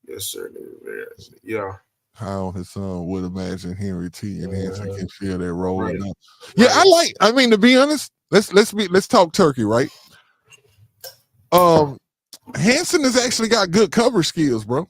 Yes, sir. Yeah. How his son would imagine Henry T and Hanson can feel that role. Right. Yeah, I mean, to be honest, let's talk turkey, right? Hanson has actually got good cover skills, bro.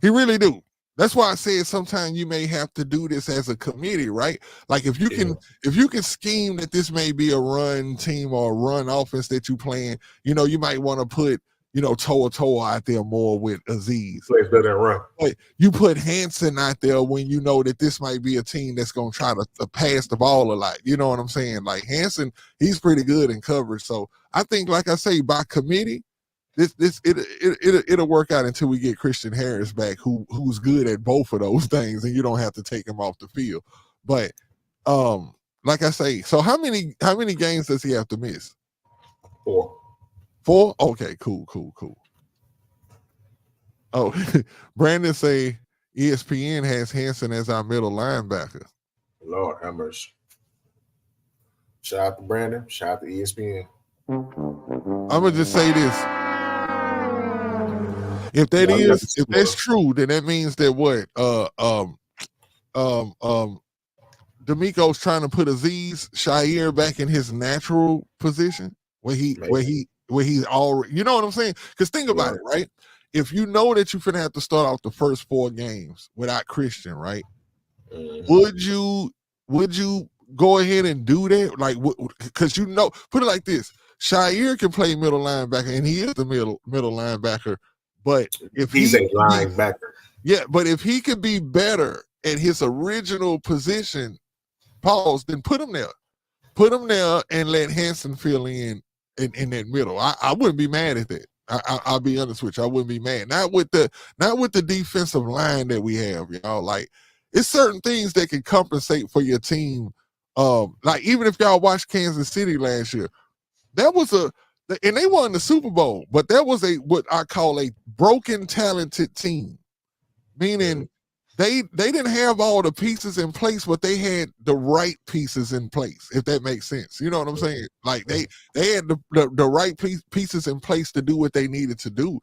He really do. That's why I said sometimes you may have to do this as a committee, right? Like if you can scheme that this may be a run team or a run offense that you playing, you might want to put, Toa out there more with Aziz. Plays better than run. But you put Hanson out there when you know that this might be a team that's going to try to pass the ball a lot. You know what I'm saying? Like Hanson, he's pretty good in coverage. So I think, like I say, by committee, it'll work out until we get Christian Harris back, who's good at both of those things, and you don't have to take him off the field. But like I say, so how many games does he have to miss? 4. 4? Okay, cool. Oh, Brandon say ESPN has Hanson as our middle linebacker. Lord have mercy. Shout out to Brandon. Shout out to ESPN. I'm gonna just say this. If that's true, then that means that D'Amico's trying to put Aziz Shair back in his natural position where he's already, you know what I'm saying? Because think about it, right? If you know that you're gonna have to start off the first 4 games without Christian, right? Mm-hmm. Would you go ahead and do that? Like, because put it like this: Shair can play middle linebacker, and he is the middle linebacker. But if he's a linebacker, but if he could be better at his original position, then put him there. Put him there and let Hanson fill in that middle. I wouldn't be mad at that. I'll be honest with you. I wouldn't be mad. Not with the defensive line that we have, y'all. Like, it's certain things that can compensate for your team. Like, even if y'all watched Kansas City last year, and they won the Super Bowl, but that was what I call a broken, talented team. Meaning they didn't have all the pieces in place, but they had the right pieces in place, if that makes sense. You know what I'm saying? Like they had the right pieces in place to do what they needed to do.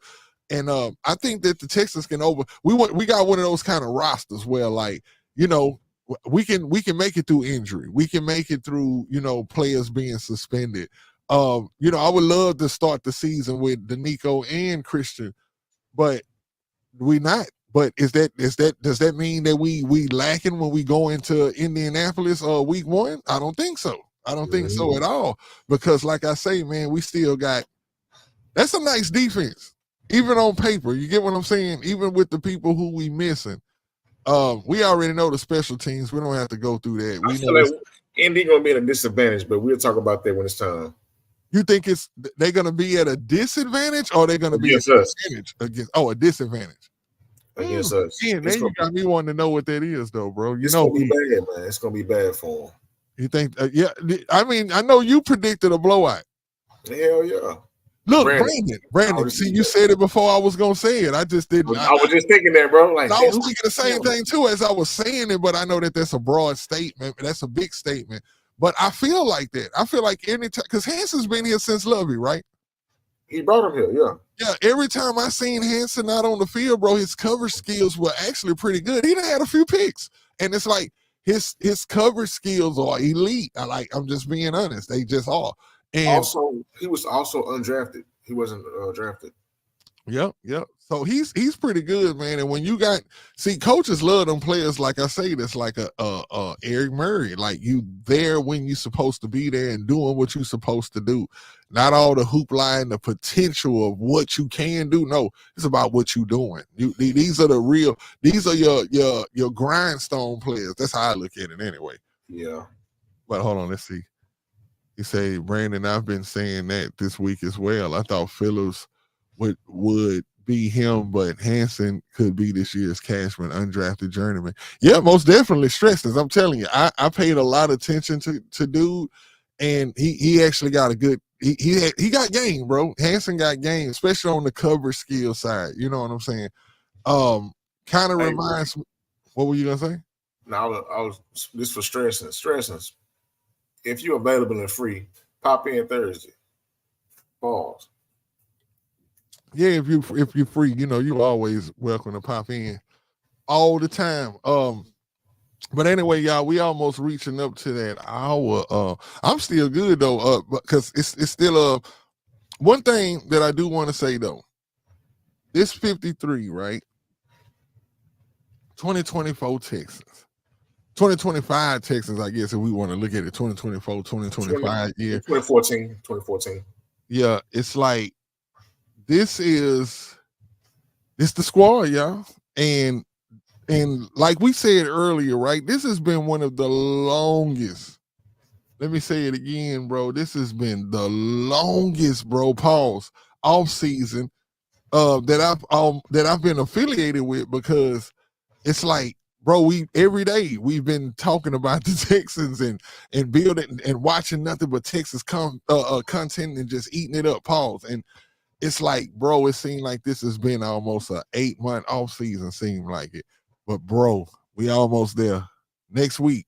And I think that the Texans can we got one of those kind of rosters where, like, we can make it through injury. We can make it through, players being suspended. I would love to start the season with Danico and Christian, but we not. But does that mean that we lacking when we go into Indianapolis week 1? I don't think so. I don't think so at all. Because, like I say, man, we still got that's a nice defense, even on paper. You get what I'm saying? Even with the people who we missing, we already know the special teams. We don't have to go through that. We know like Indy gonna be at a disadvantage, but we'll talk about that when it's time. You think they're gonna be at a disadvantage, or they're gonna be at a disadvantage? Against us. Yeah, now you got me wanting to know what that is, though, bro. It's gonna be bad, man. It's gonna be bad for them. You think? Yeah. I mean, I know you predicted a blowout. Hell yeah. Look, Brandon. See, you said it before I was gonna say it. I just didn't. I was just thinking that, bro. Like, I was thinking the same thing too as I was saying it, but I know that that's a broad statement. That's a big statement. But I feel like that. I feel like anytime, because Hanson's been here since Lovey, right? He brought him here, yeah. Yeah, every time I seen Hanson out on the field, bro, his coverage skills were actually pretty good. He done had a few picks. And it's like his coverage skills are elite. I'm just being honest. They just are. And also, he was also undrafted. He wasn't drafted. Yep. So he's pretty good, man. And when you got coaches love them players like I say, that's like a Eric Murray, like you there when you're supposed to be there and doing what you're supposed to do. Not all the hoopla and the potential of what you can do. No, it's about what you're doing. These are the real. These are your grindstone players. That's how I look at it, anyway. Yeah. But hold on, let's see. He say, Brandon, I've been saying that this week as well. I thought Phillips would be him, but Hansen could be this year's Cashman, undrafted journeyman. Yeah, most definitely stressed. As I'm telling you, I paid a lot of attention to dude, and he actually got a good. He got game, bro. Hansen got game, especially on the cover skill side. You know what I'm saying? Kind of reminds me. What were you gonna say? No, I was this for stressing. If you're available and free, pop in Thursday. Pause. Yeah, if you're free, you're always welcome to pop in all the time. But anyway, y'all, we almost reaching up to that hour. I'm still good though, because it's still one thing that I do want to say though. This 53, right? 2024 Texans. 2025 Texans, I guess, if we want to look at it, 2024, 2025 year. 2014. Yeah, it's like this the squad, y'all. And like we said earlier, right? This has been one of the longest. Let me say it again, bro. This has been the longest, bro. Pause off season that I've been affiliated with, because it's like, bro, every day we've been talking about the Texans and building and watching nothing but Texas content and just eating it up. Pause. And it's like, bro, it seemed like this has been almost a 8-month off season. Seemed like it, but bro, we almost there. Next week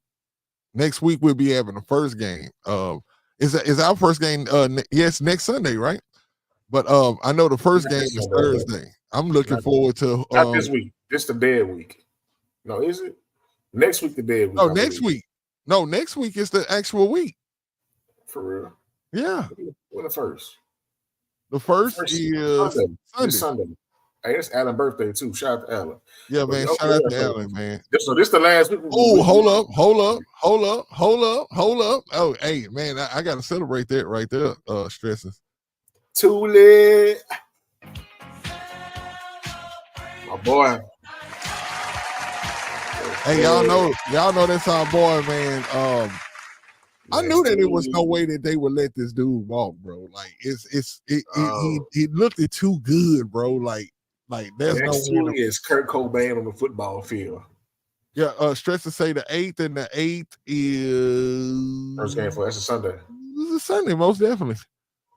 we'll be having the first game. Is our first game? Yes, next Sunday, right? But I know the first game is Thursday. I'm looking forward to. Not this week. This the dead week. No, is it? Next week the dead week. No, next week. No, next week is the actual week. For real? Yeah. When the first? The first is Sunday. Hey, it's Allen's birthday too. Shout out to Allen. Yeah, man. Shout out to Allen, man. So this the last week. Oh, hold up. Oh, hey, man, I got to celebrate that right there. Stressing. Too late. My boy. Hey, y'all know that's our boy, man. I knew that it was no way that they would let this dude walk, bro. Like he looked it too good, bro. Like there's no way. Is Kurt Cobain on the football field. Yeah, stress to say the 8th, and the 8th is first game for that's a Sunday. It's a Sunday, most definitely.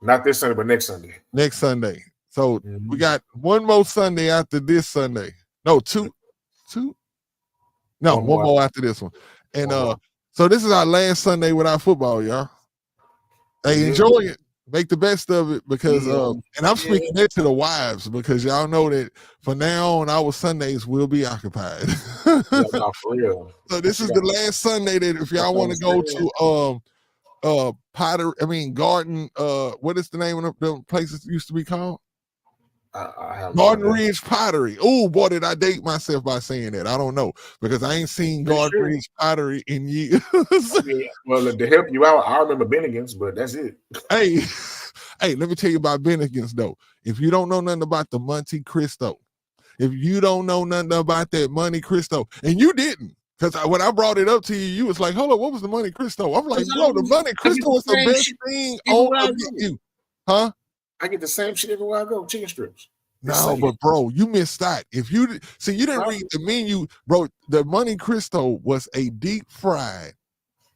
Not this Sunday, but next Sunday. Next Sunday. So we got one more Sunday after this Sunday. No, two. No, one more after this one. And so this is our last Sunday without football, y'all. Hey, enjoy it. Make the best of it, because and I'm speaking that to the wives, because y'all know that from now on our Sundays will be occupied. For real. So this is the last Sunday that if y'all want to go to Garden, what is the name of the places used to be called? Garden Ridge Pottery. Oh boy, did I date myself by saying that? I don't know, because I ain't seen Garden Ridge Pottery in years. Well, to help you out, I remember Bennigan's, but that's it. Hey, let me tell you about Bennigan's though. If you don't know nothing about the Monte Cristo, if you don't know nothing about that Monte Cristo, and you didn't, because when I brought it up to you, you was like, hold on, what was the Monte Cristo? I'm like, bro, the Monte Cristo is the best thing on you. Huh? I get the same shit everywhere I go, chicken strips. No, but bro, you missed that. If you didn't read the menu, bro. The Monte Cristo was a deep fried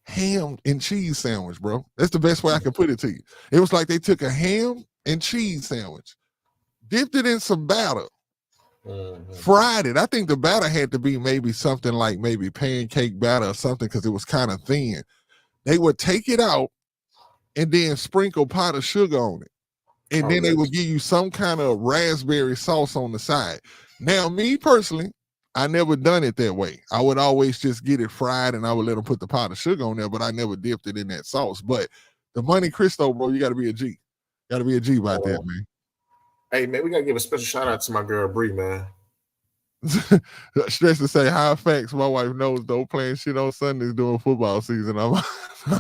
ham and cheese sandwich, bro. That's the best way I can put it to you. It was like they took a ham and cheese sandwich, dipped it in some batter, fried it. I think the batter had to be maybe something like maybe pancake batter or something, because it was kind of thin. They would take it out and then sprinkle powdered sugar on it. And then they would give you some kind of raspberry sauce on the side. Now, me personally, I never done it that way. I would always just get it fried, and I would let them put the powdered sugar on there, but I never dipped it in that sauce. But the Monte Cristo, bro, you got to be a G. Got to be a G about that, man. Hey man, we gotta give a special shout out to my girl Bree, man. Stress to say high facts. My wife knows though, playing shit on Sundays during football season. I'm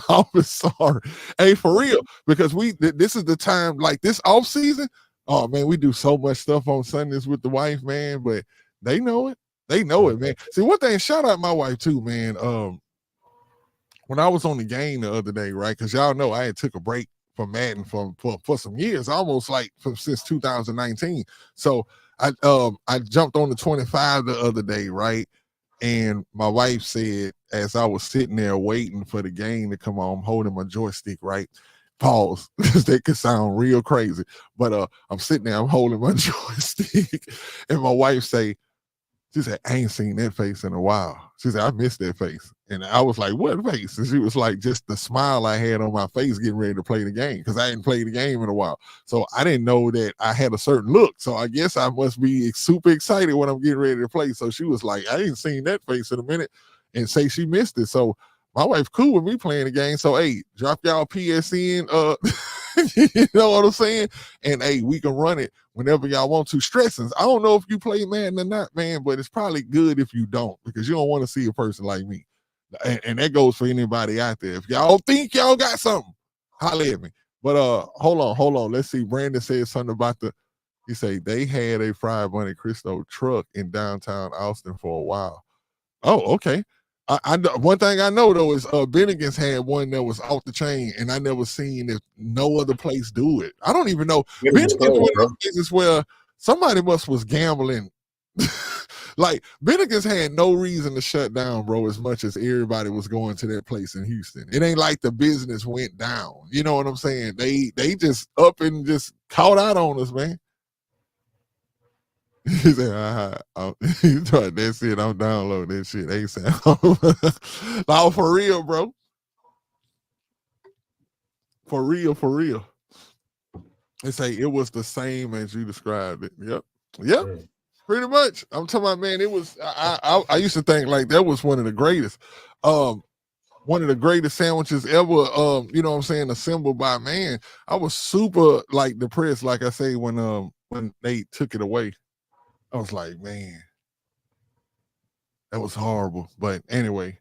always sorry. Hey, for real, because this is the time, like this off season. Oh man, we do so much stuff on Sundays with the wife, man. But they know it. They know it, man. See, one thing, shout out my wife too, man. When I was on the game the other day, right? Because y'all know I had took a break from Madden for some years, almost like since 2019. So I jumped on the 25 the other day, right? And my wife said, as I was sitting there waiting for the game to come on, I'm holding my joystick, right? Pause, because that could sound real crazy. But I'm sitting there, I'm holding my joystick, and my wife say, she said, I ain't seen that face in a while. She said, I missed that face. And I was like, what face? And she was like, just the smile I had on my face getting ready to play the game, because I hadn't played the game in a while. So I didn't know that I had a certain look. So I guess I must be super excited when I'm getting ready to play. So she was like, I ain't seen that face in a minute, and say she missed it. So my wife cool with me playing the game. So, hey, drop y'all PSN. You know what I'm saying? And, hey, we can run it whenever y'all want to. Stressings, I don't know if you play Madden or not, man, but it's probably good if you don't, because you don't want to see a person like me. And that goes for anybody out there. If y'all think y'all got something, holler at me. But hold on. Let's see. Brandon said something about he say they had a fried Monte Cristo truck in downtown Austin for a while. Oh, okay. I one thing I know though is Bennigan's had one that was off the chain, and I never seen if no other place do it. I don't even know. Bennigan's one of those places where somebody was gambling. Like Bennigan's had no reason to shut down, bro, as much as everybody was going to that place in Houston. It ain't like the business went down. You know what I'm saying? They just up and just caught out on us, man. He said, that's it. I'm downloading that shit ASAP. Now, for real, bro. For real. They say it was the same as you described it. Yep. Pretty much. I'm talking about, man, it was, I used to think like that was one of the greatest. One of the greatest sandwiches ever, you know what I'm saying, assembled by man. I was super like depressed, like I say, when they took it away. I was like, man, that was horrible. But anyway,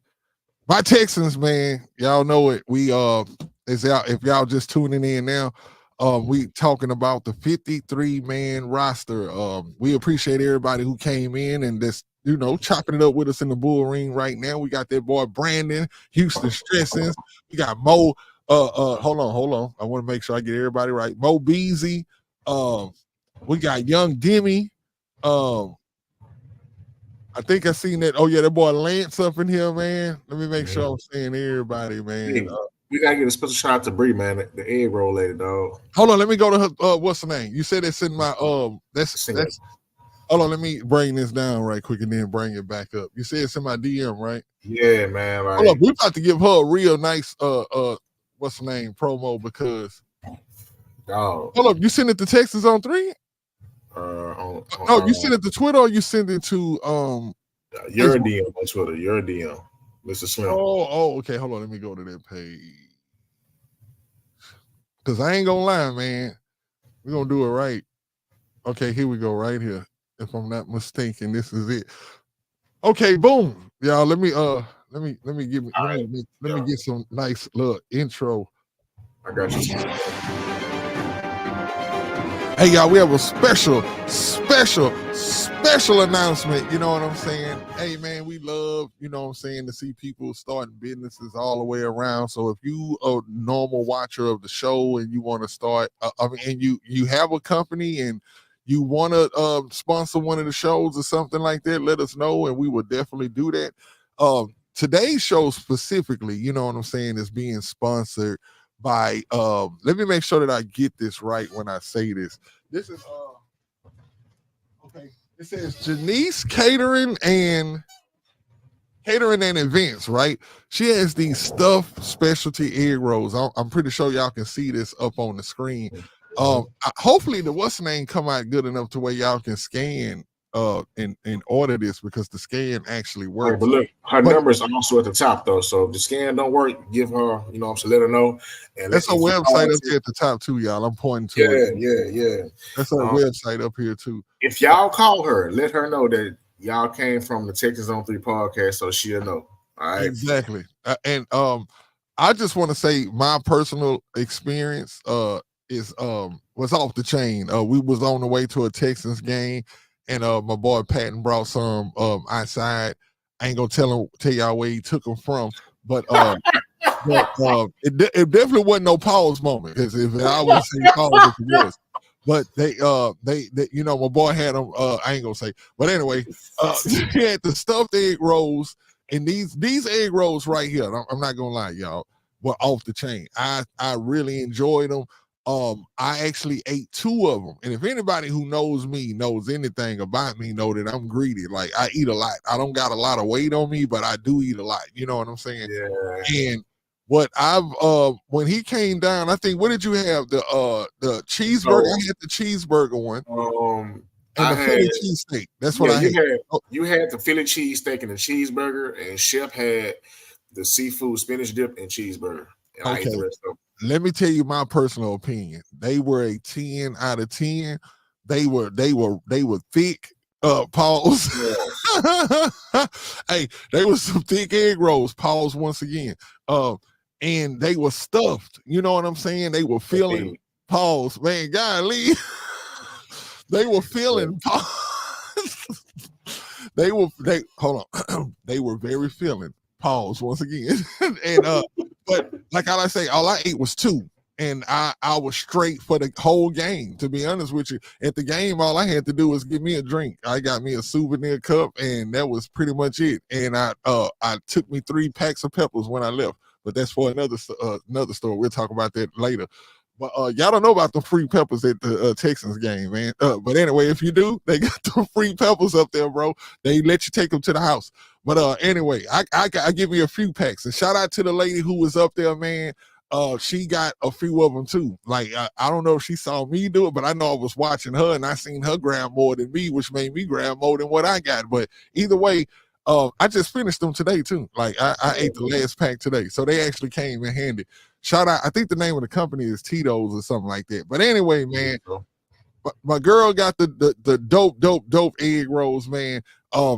my Texans, man, y'all know it. We is out. If y'all just tuning in now, we talking about the 53-man roster. We appreciate everybody who came in and just, you know, chopping it up with us in the bull ring right now. We got that boy Brandon, Houston Stressings. We got Mo. Hold on. I want to make sure I get everybody right. Mo Beasy. We got Young Demi. I think I seen that. Oh yeah, that boy Lance up in here, man. Let me make sure I'm saying everybody, man. Hey, we gotta give a special shout out to Bree, man, the egg roll lady, dog. Hold on, let me go to her. What's the name? You said it's in my that's hold on, let me bring this down right quick and then bring it back up. You said it's in my DM, right? Yeah, man. Like, hold on, we're about to give her a real nice what's the name promo, because hold up, you send it to Texas on 3? No, you send it to Twitter, or you send it to your DM on Twitter. Your DM, Mr. Slim. Oh, okay. Hold on, let me go to that page. Cause I ain't gonna lie, man. We're gonna do it right. Okay, here we go, right here. If I'm not mistaken, this is it. Okay, boom, y'all. Let me get some nice little intro. I got you. Hey, y'all, we have a special announcement. You know what I'm saying? Hey, man, we love, you know what I'm saying, to see people starting businesses all the way around. So if you a normal watcher of the show and you want to start, and you have a company and you want to sponsor one of the shows or something like that, let us know, and we will definitely do that. Today's show specifically, you know what I'm saying, is being sponsored by let me make sure that I get this right when I say this. This is okay. It says Janice Catering and Events, right? She has these stuffed specialty egg rolls. I'm pretty sure y'all can see this up on the screen. Hopefully the what's name come out good enough to where y'all can scan and order this because the scan actually All right, works. but look, her But number is also at the top though. So if the scan don't work, give her, let her know. And that's a if you call website up here at the top too, y'all. I'm pointing to it. yeah. That's our website up here too. If y'all call her, let her know that y'all came from the Texans on 3 podcast, so she'll know. All right. Exactly. And I just want to say my personal experience is was off the chain. We was on the way to a Texans game, and my boy Patton brought some outside. I ain't gonna tell y'all where he took them from, but it definitely wasn't no pause moment, because if I would say pause if it was. But they my boy had them. I ain't gonna say, but anyway, he had the stuffed egg rolls, and these egg rolls right here. I'm not gonna lie, y'all, were off the chain. I really enjoyed them. I actually ate 2 of them, and if anybody who knows me knows anything about me, know that I'm greedy. Like, I eat a lot. I don't got a lot of weight on me, but I do eat a lot. You know what I'm saying? Yeah. And what I've when he came down, I think, what did you have? The cheeseburger. I had the cheeseburger one. And the Philly cheesesteak. That's what I had. You had the Philly cheesesteak and the cheeseburger, and Chef had the seafood spinach dip and cheeseburger. And I ate the rest of them. Let me tell you my personal opinion. They were a 10 out of 10. They were thick. Pause. Hey, they were some thick egg rolls. Pause once again. And they were stuffed. You know what I'm saying? They were filling. Pause, man. Golly. They were filling. Hold on. They were very filling. Pause once again. And but like I say, all I ate was 2. And I was straight for the whole game, to be honest with you. At the game, all I had to do was get me a drink. I got me a souvenir cup, and that was pretty much it. And I took me 3 packs of peppers when I left. But that's for another story. We'll talk about that later. But y'all don't know about the free peppers at the Texans game, man. But anyway, if you do, they got the free peppers up there, bro. They let you take them to the house. But anyway, I give you a few packs. And shout out to the lady who was up there, man. She got a few of them too. Like, I don't know if she saw me do it, but I know I was watching her, and I seen her grab more than me, which made me grab more than what I got. But either way, I just finished them today too. Like, I ate the last pack today, so they actually came in handy. Shout out, I think the name of the company is Tito's or something like that. But anyway, man, my girl got the dope egg rolls, man.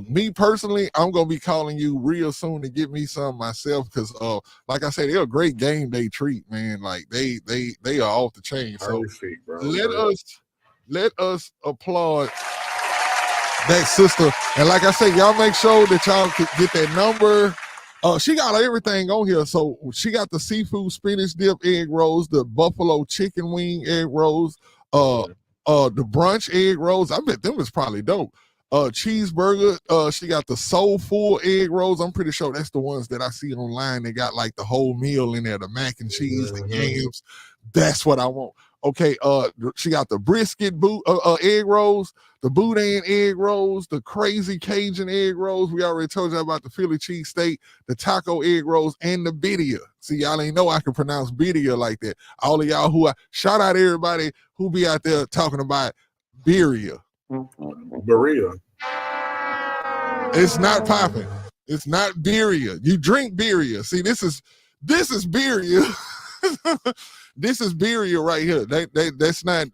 Me personally, I'm gonna be calling you real soon to get me some myself, because like I said, they're a great game day treat, man. Like, they are off the chain. So perfect, bro. Let us applaud that sister. And like I say, y'all make sure that y'all can get that number. She got everything on here. So she got the seafood spinach dip egg rolls, the buffalo chicken wing egg rolls, the brunch egg rolls. I bet them is probably dope. Cheeseburger. She got the soulful egg rolls. I'm pretty sure that's the ones that I see online. They got like the whole meal in there, the mac and cheese, the yams. That's what I want. Okay, she got the brisket egg rolls, the boudin egg rolls, the crazy Cajun egg rolls. We already told you about the Philly cheesesteak, the taco egg rolls, and the birria. See, y'all ain't know I can pronounce birria like that. All of y'all shout out everybody who be out there talking about birria. Birria. It's not popping. It's not birria. You drink birria. See, this is birria. This is birria right here. That's not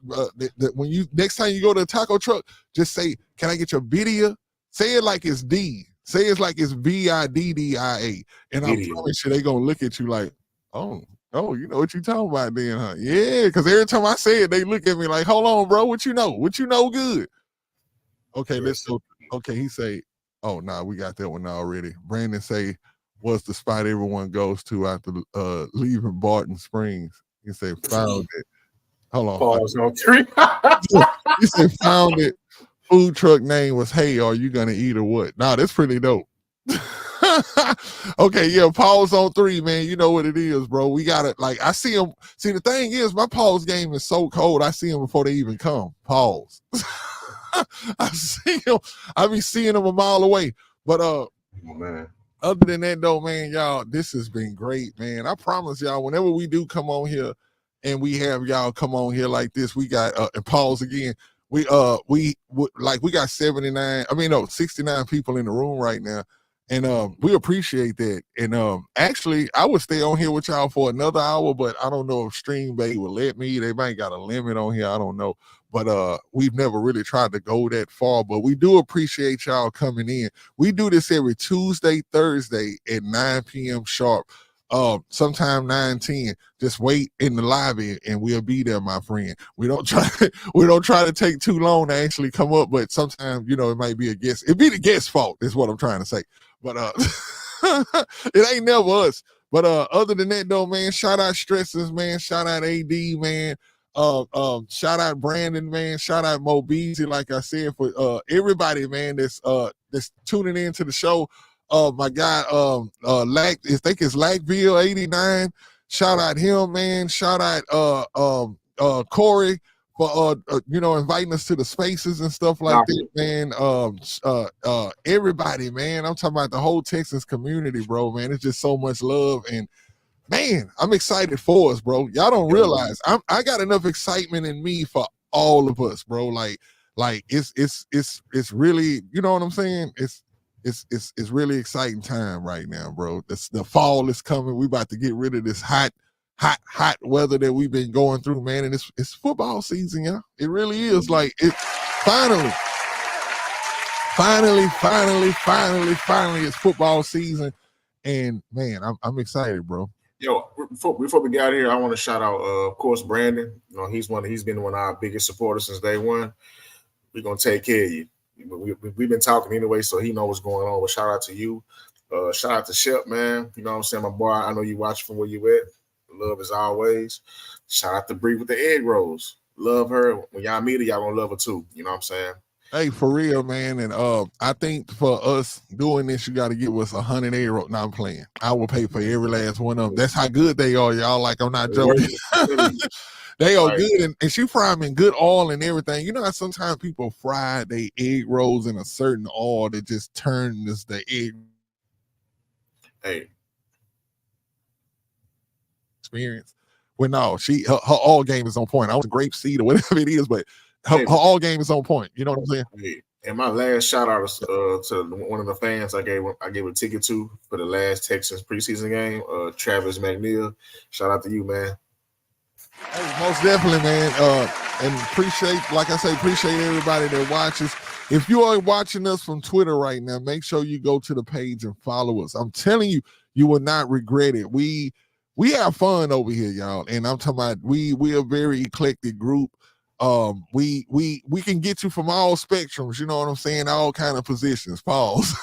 when you next time you go to a taco truck, just say, "Can I get your birria?" Say it like it's D. Say it's like it's BIDDIA. And I promise you, they gonna look at you like, oh, you know what you talking about then, huh? Yeah, because every time I say it, they look at me like, hold on, bro, what you know? What you know good? Okay, let's go. Okay, he say, oh, nah, we got that one already. Brandon say, what's the spot everyone goes to after leaving Barton Springs? He said, found it. Hold on. Pause on 3. He said, found it. Food truck name was, hey, are you going to eat or what? Nah, that's pretty dope. Okay, yeah, pause on 3, man. You know what it is, bro. We got it. Like, I see them. See, the thing is, my pause game is so cold, I see them before they even come. Pause. I see them. I be seeing them a mile away. But man. Other than that, though, man, y'all, this has been great, man. I promise y'all, whenever we do come on here and we have y'all come on here like this, we got and pause again. we got 69 people in the room right now, and we appreciate that. And actually, I would stay on here with y'all for another hour, but I don't know if Stream Bay will let me. They might got a limit on here. I don't know, but we've never really tried to go that far. But we do appreciate y'all coming in. We do this every Tuesday, Thursday at 9 p.m. sharp. Sometime 9:10. Just wait in the lobby and we'll be there, my friend. We don't try to take too long to actually come up, but sometimes it might be a guest. It'd be the guest's fault, is what I'm trying to say. But it ain't never us. But other than that though, man, shout out Stressers, man, shout out AD, man. Shout out Brandon, man, shout out Mo Beasley, like I said, for everybody, man, that's tuning in to the show. My guy, I think it's Lackville 89. Shout out him, man. Shout out Corey for inviting us to the spaces and stuff like that, man. Everybody, man. I'm talking about the whole Texas community, bro, man. It's just so much love, and man, I'm excited for us, bro. Y'all don't realize I got enough excitement in me for all of us, bro. Like it's really, you know what I'm saying? It's really exciting time right now, bro. The fall is coming. We about to get rid of this hot weather that we've been going through, man. And it's football season, y'all. It really is. Like it finally, it's football season. And man, I'm excited, bro. Yo, before we get out of here, I want to shout out, of course, Brandon. He's been one of our biggest supporters since day one. We're gonna take care of you. We've been talking anyway, so he knows what's going on. But shout out to you. Shout out to Shep, man. You know what I'm saying? My boy, I know you watch from where you at. Love as always. Shout out to Bree with the egg rolls. Love her. When y'all meet her, y'all gonna love her too. You know what I'm saying? Hey, for real, man. And I think for us doing this, you got to give us 100 egg rolls. No, I'm playing. I will pay for every last one of them. That's how good they are, y'all. Like, I'm not joking. They are good, and she fry them in good oil and everything. You know how sometimes people fry their egg rolls in a certain oil that just turns the egg experience. Well, no, her all game is on point. I was grapeseed or whatever it is, but her all game is on point. You know what I'm saying? Hey. And my last shout out to one of the fans I gave a ticket to for the last Texans preseason game, Travis McNeil. Shout out to you, man. Hey, most definitely, man. And appreciate everybody that watches. If you are watching us from Twitter right now, make sure you go to the page and follow us. I'm telling you, you will not regret it. We have fun over here, y'all. And I'm talking about we are a very eclectic group. We can get you from all spectrums, you know what I'm saying? All kind of positions. Pause.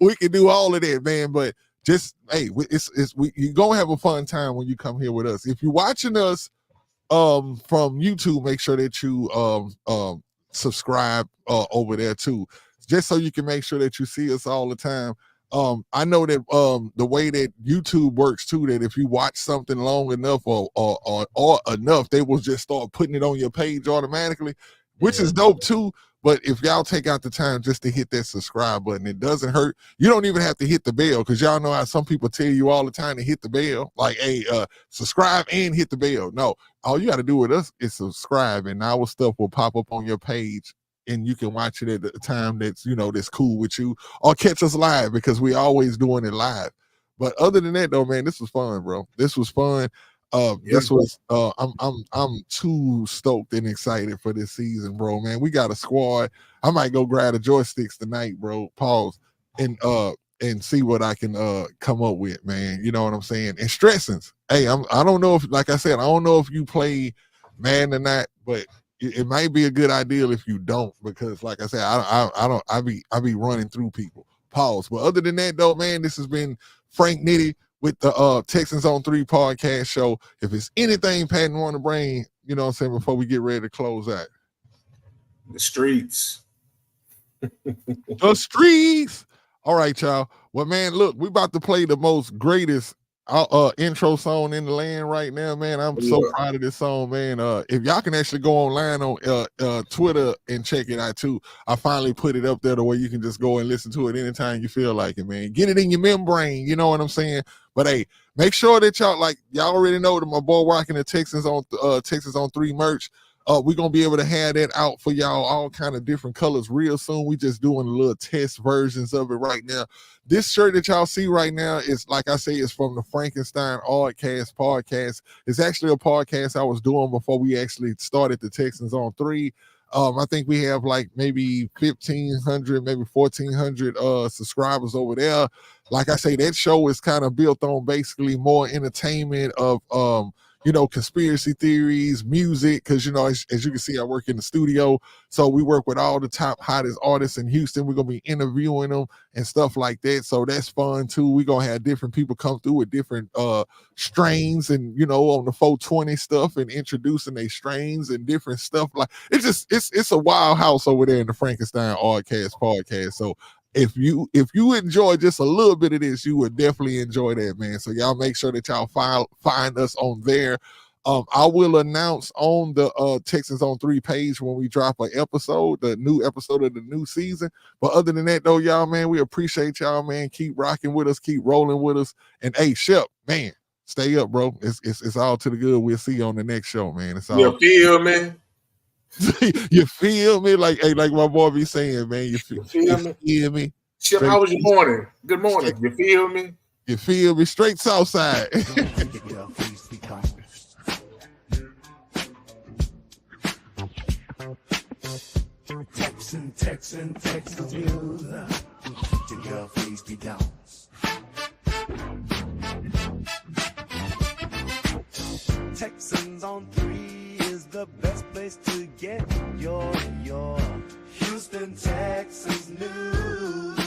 We can do all of that, man. But just you're gonna have a fun time when you come here with us. If you're watching us from YouTube, make sure that you subscribe over there too, just so you can make sure that you see us all the time. I know that the way that YouTube works too, that if you watch something long enough or enough, they will just start putting it on your page automatically, which is dope too. But if y'all take out the time just to hit that subscribe button, it doesn't hurt. You don't even have to hit the bell, because y'all know how some people tell you all the time to hit the bell, like, hey, subscribe and hit the bell. No, all you got to do with us is subscribe, and our stuff will pop up on your page, and you can watch it at the time that's cool with you, or catch us live, because we always doing it live. But other than that, though, man, this was fun, bro. This was fun. This was I'm too stoked and excited for this season, bro. Man, we got a squad. I might go grab the joysticks tonight, bro. Pause and see what I can come up with, man. You know what I'm saying? And Stressings. Hey, I don't know if, like I said, I don't know if you play Madden or not, but it might be a good idea if you don't, because like I said, I be running through people. Pause. But other than that, though, man, this has been Frank Nitty with the Texans on 3 podcast show. If it's anything Patton want to bring, you know what I'm saying, before we get ready to close out. The streets. The streets. All right, y'all. Well, man, look, we about to play the most greatest intro song in the land right now, man. I'm so proud of this song, man. If y'all can actually go online on Twitter and check it out too. I finally put it up there the way you can just go and listen to it anytime you feel like it, man. Get it in your membrane, you know what I'm saying? But hey, make sure that y'all already know that my boy rocking the Texans on 3 merch. We're gonna be able to have that out for y'all, all kind of different colors real soon. We just doing a little test versions of it right now. This shirt that y'all see right now is, like I say, is from the Frankenstein Oddcast podcast. It's actually a podcast I was doing before we actually started the Texans on 3. I think we have like maybe 1,500, maybe 1,400 subscribers over there. Like I say, that show is kind of built on basically more entertainment of conspiracy theories, music, because as you can see, I work in the studio, so we work with all the top hottest artists in Houston. We're gonna be interviewing them and stuff like that, so that's fun too. We're gonna have different people come through with different strains and on the 420 stuff and introducing their strains and different stuff. Like it's a wild house over there in the Frankenstein Oddcast podcast. So if you enjoy just a little bit of this, you would definitely enjoy that, man. So y'all make sure that y'all find us on there. I will announce on the Texans on 3 page when we drop an episode, the new episode of the new season. But other than that, though, y'all, man, we appreciate y'all, man. Keep rocking with us, keep rolling with us. And hey, Shep, man, stay up, bro. It's all to the good. We'll see you on the next show, man. It's all. You feel me? You feel me? Like my boy be saying, man. You feel me? Chip, how was your morning? Good morning. You feel me? You feel me? Straight south side. Texans news. Your girl, please be down. Texans on 3 is the best place to get your Houston Texans news.